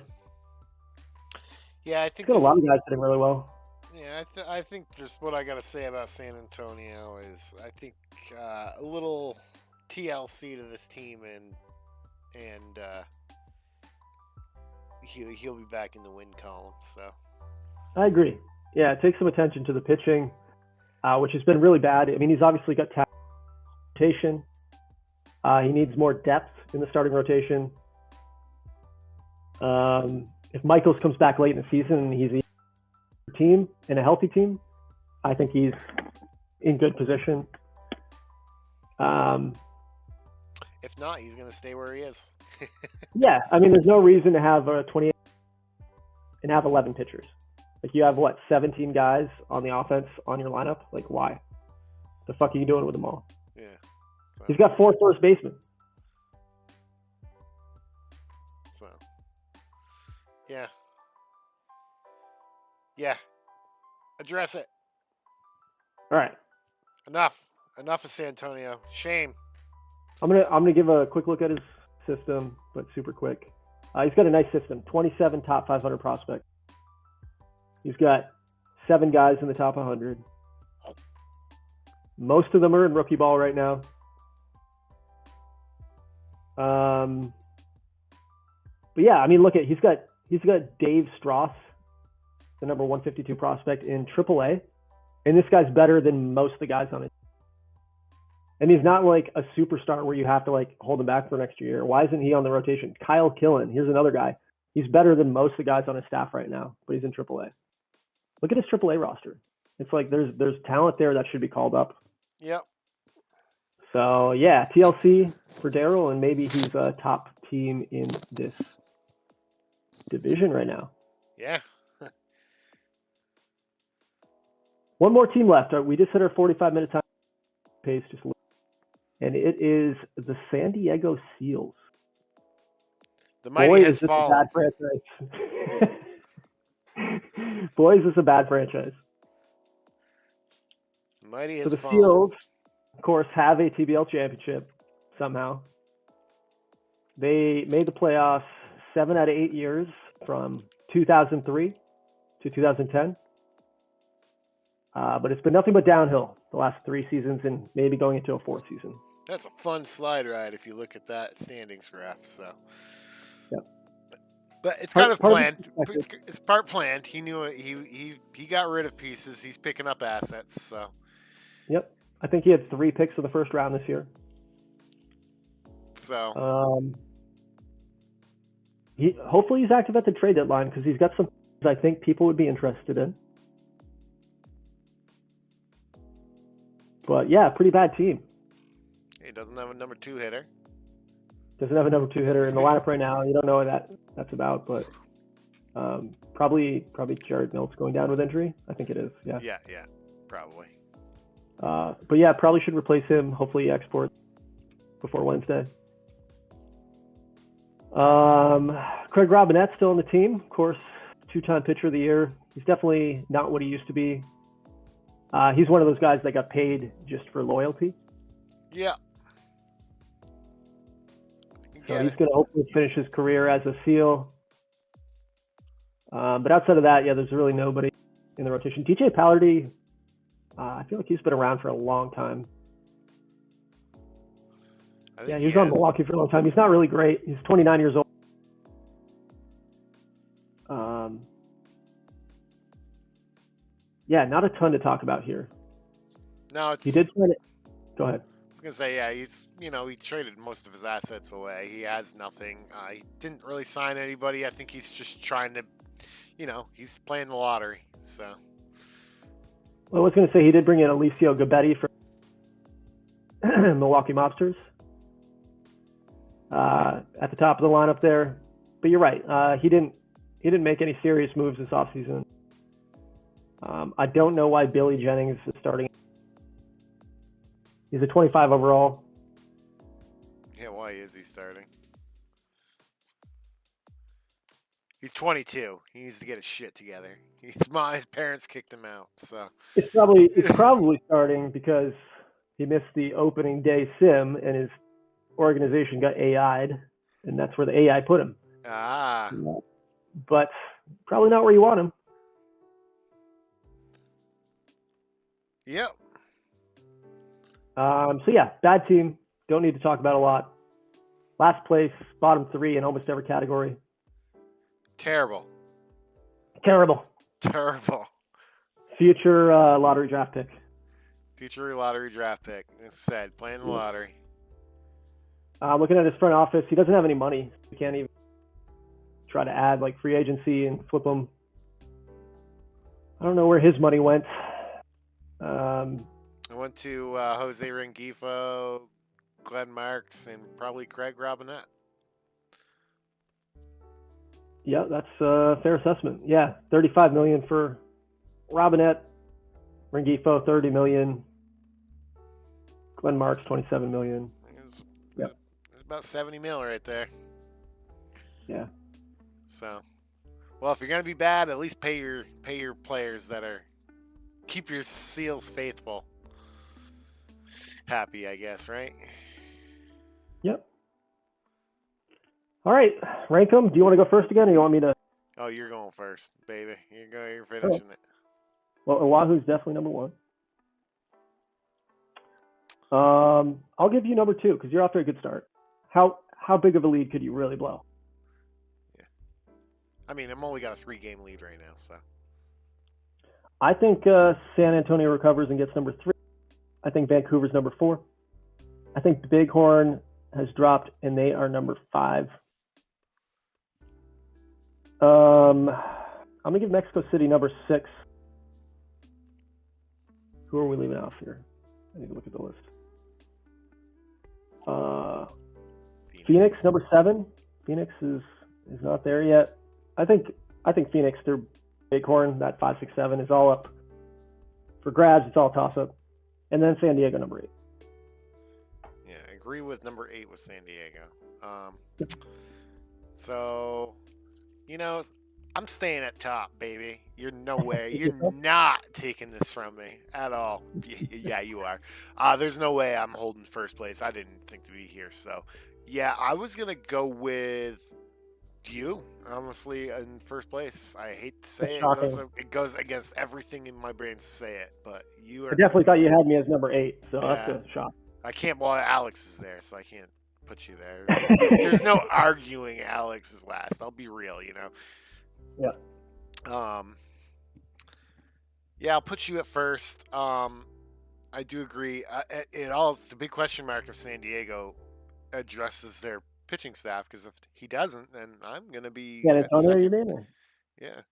Yeah, I think he's got a lot of guys hitting really well. Yeah, I think just what I got to say about San Antonio is I think a little TLC to this team, and he'll be back in the win column. So I agree. Take some attention to the pitching, which has been really bad. I mean, he's obviously got rotation. He needs more depth in the starting rotation. If Michaels comes back late in the season and he's a team and a healthy team, I think he's in good position. If not, he's going to stay where he is. Yeah, I mean, there's no reason to have a 28 and have 11 pitchers. Like, you have, 17 guys on the offense on your lineup? Like, why? The fuck are you doing with them all? Yeah. So. He's got 4 first basemen. So. Yeah. Yeah. Address it. All right. Enough of San Antonio. Shame. I'm gonna give a quick look at his system, but super quick. He's got a nice system. 27 top 500 prospects. He's got 7 guys in the top 100. Most of them are in rookie ball right now. But yeah, I mean, look at he's got Dave Strauss, the number 152 prospect in AAA, and this guy's better than most of the guys on it. And he's not like a superstar where you have to like hold him back for an extra year. Why isn't he on the rotation? Kyle Killen, here's another guy. He's better than most of the guys on his staff right now, but he's in AAA. Look at his AAA roster. It's like there's talent there that should be called up. Yep. So yeah, TLC for Darryl, and maybe he's a top team in this division right now. Yeah. One more team left. We just hit our 45-minute time pace, and it is the San Diego Seals. The mighty has fallen. A bad franchise. Boys, this is a bad franchise. Mighty has fallen. So the Seals, of course, have a TBL championship somehow. They made the playoffs 7 out of 8 years from 2003 to 2010. But it's been nothing but downhill the last 3 seasons and maybe going into a 4th season. That's a fun slide ride if you look at that standings graph. So, yep. But it's kind of planned. It's part planned. He knew it. He got rid of pieces. He's picking up assets. So, yep. I think he had 3 picks of the first round this year. So, hopefully he's active at the trade deadline because he's got some things I think people would be interested in. But yeah, pretty bad team. He doesn't have a number 2 hitter. Doesn't have a number 2 hitter in the lineup right now. You don't know what that's about, but probably Jared Milt's going down with injury. I think it is. Yeah. Yeah, probably. But yeah, probably should replace him. Hopefully he exports before Wednesday. Craig Robinette's still on the team. Of course, 2-time pitcher of the year. He's definitely not what he used to be. He's one of those guys that got paid just for loyalty. Yeah. So he's going to hopefully finish his career as a Seal. But outside of that, yeah, there's really nobody in the rotation. DJ Pallardy, I feel like he's been around for a long time. Yeah, he's on Milwaukee for a long time. He's not really great. He's 29 years old. Yeah, not a ton to talk about here. No, it's. He did sign it. Go ahead. was gonna say, yeah, he traded most of his assets away. He has nothing. He didn't really sign anybody. I think he's just trying to, he's playing the lottery. So. Well, I was going to say he did bring in Alicio Gabetti from Milwaukee Mobsters at the top of the lineup there. But you're right. He didn't make any serious moves this offseason. I don't know why Billy Jennings is starting. He's a 25 overall. Yeah, why is he starting? He's 22. He needs to get his shit together. His parents kicked him out, so it's probably starting because he missed the opening day sim and his organization got AI'd, and that's where the AI put him. Ah. But probably not where you want him. Yep. So yeah, bad team. Don't need to talk about a lot. Last place, bottom 3 in almost every category. Terrible. Terrible. Future lottery draft pick. Future lottery draft pick. As I said, playing the lottery. Looking at his front office, he doesn't have any money. He can't even try to add like free agency and flip him. I don't know where his money went. I went to Jose Rengifo, Glenn Marks, and probably Craig Robinette. Yeah, that's a fair assessment. Yeah, $35 million for Robinette, Rengifo $30 million, Glenn Marks $27 million. It's about 70 mil right there. Yeah. So, well, if you're gonna be bad, at least pay your players that are keep your Seals faithful happy, I guess, right? Yep. All right, rank them. Do you want to go first again, or you want me to? Oh, you're going first, baby. You're finishing it. Well, Oahu's definitely number 1. I'll give you number 2 because you're off to a good start. How big of a lead could you really blow? Yeah. I mean, I'm only got a 3-game lead right now, so. I think San Antonio recovers and gets number 3. I think Vancouver's number 4. I think the Bighorn has dropped and they are number 5. I'm gonna give Mexico City number 6. Who are we leaving off here? I need to look at the list. Phoenix number 7. Phoenix is not there yet. I think Phoenix, their Bighorn, that 5, 6, 7 is all up for grabs. It's all toss up, and then San Diego number 8. Yeah, I agree with number 8 with San Diego. So, I'm staying at top, baby. You're no way. You're not taking this from me at all. Yeah, you are. There's no way I'm holding first place. I didn't think to be here. So, yeah, I was going to go with you, honestly, in first place. I hate to say it. It goes against everything in my brain to say it, but you are. I definitely thought you had me as number 8, so that's a shock. I can't. Well, Alex is there, so I can't put you there. There's no arguing Alex is last. I'll be real, Yeah. Yeah, I'll put you at first. I do agree. It's a big question mark if San Diego addresses their pitching staff, because if he doesn't, then I'm gonna be San Antonio, you mean? Yeah.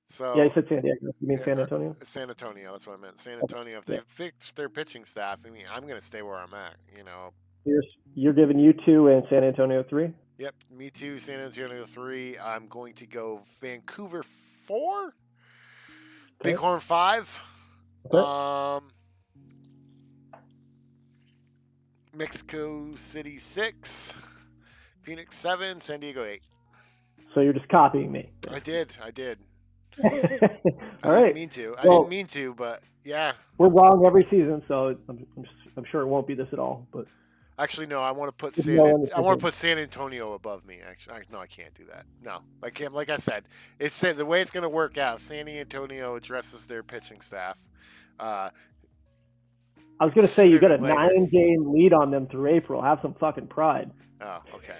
So yeah, you said San Diego. You mean San Antonio? San Antonio. That's what I meant. San Antonio. If they've fixed their pitching staff, I mean, I'm gonna stay where I'm at. You're giving you 2 and San Antonio 3. Yep, me too. San Antonio 3. I'm going to go Vancouver 4. Okay. Bighorn 5. Okay. Mexico City 6. Phoenix 7. San Diego 8. So you're just copying me. I did. All right. I didn't mean to, but yeah. We're wrong every season, so I'm sure it won't be this at all. But actually, no. I want to put San Antonio above me. Actually, no, I can't do that. No, I can't. Like I said, the way it's going to work out. San Antonio addresses their pitching staff. I was going to say you got a 9-game lead on them through April. Have some fucking pride. Oh, okay.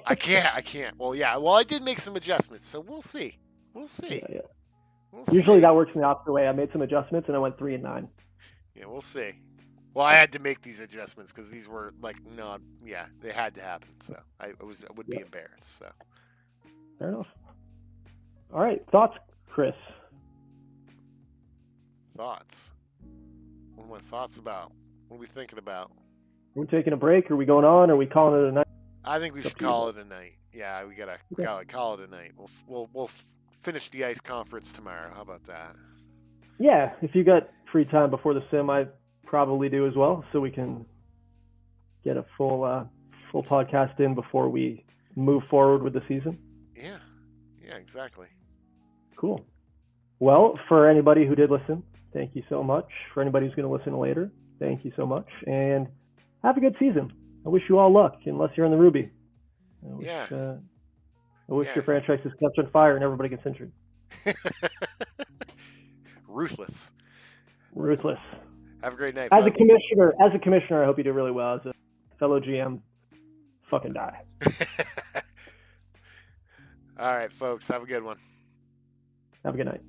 I can't. Well, yeah. Well, I did make some adjustments, so we'll see. Yeah. Usually that works in the opposite way. I made some adjustments and I went 3 and 9. Yeah, we'll see. Well, I had to make these adjustments because these were like, no, yeah, they had to happen. So I would be embarrassed. So Fair enough. All right, thoughts, Chris? thoughts. What are my thoughts about? What are we thinking about? Are we taking a break? Are we going on? Are we calling it a night? I think we It's up should to you, call bud. it a night. Yeah, we gotta Okay. call it a night. We'll finish the ice conference tomorrow. How about that? Yeah, if you got free time before the sim, I probably do as well, so we can get a full podcast in before we move forward with the season. Yeah, yeah, exactly. Cool. Well, for anybody who did listen, thank you so much. For anybody who's going to listen later, thank you so much, and have a good season. I wish you all luck, unless you're in the Ruby. I wish, Yeah, uh, I wish yeah. your franchise is catch on fire and everybody gets injured. Ruthless. Ruthless. Have a great night, As a folks. commissioner, I hope you do really well. As a fellow GM, fucking die. All right, folks. Have a good one. Have a good night.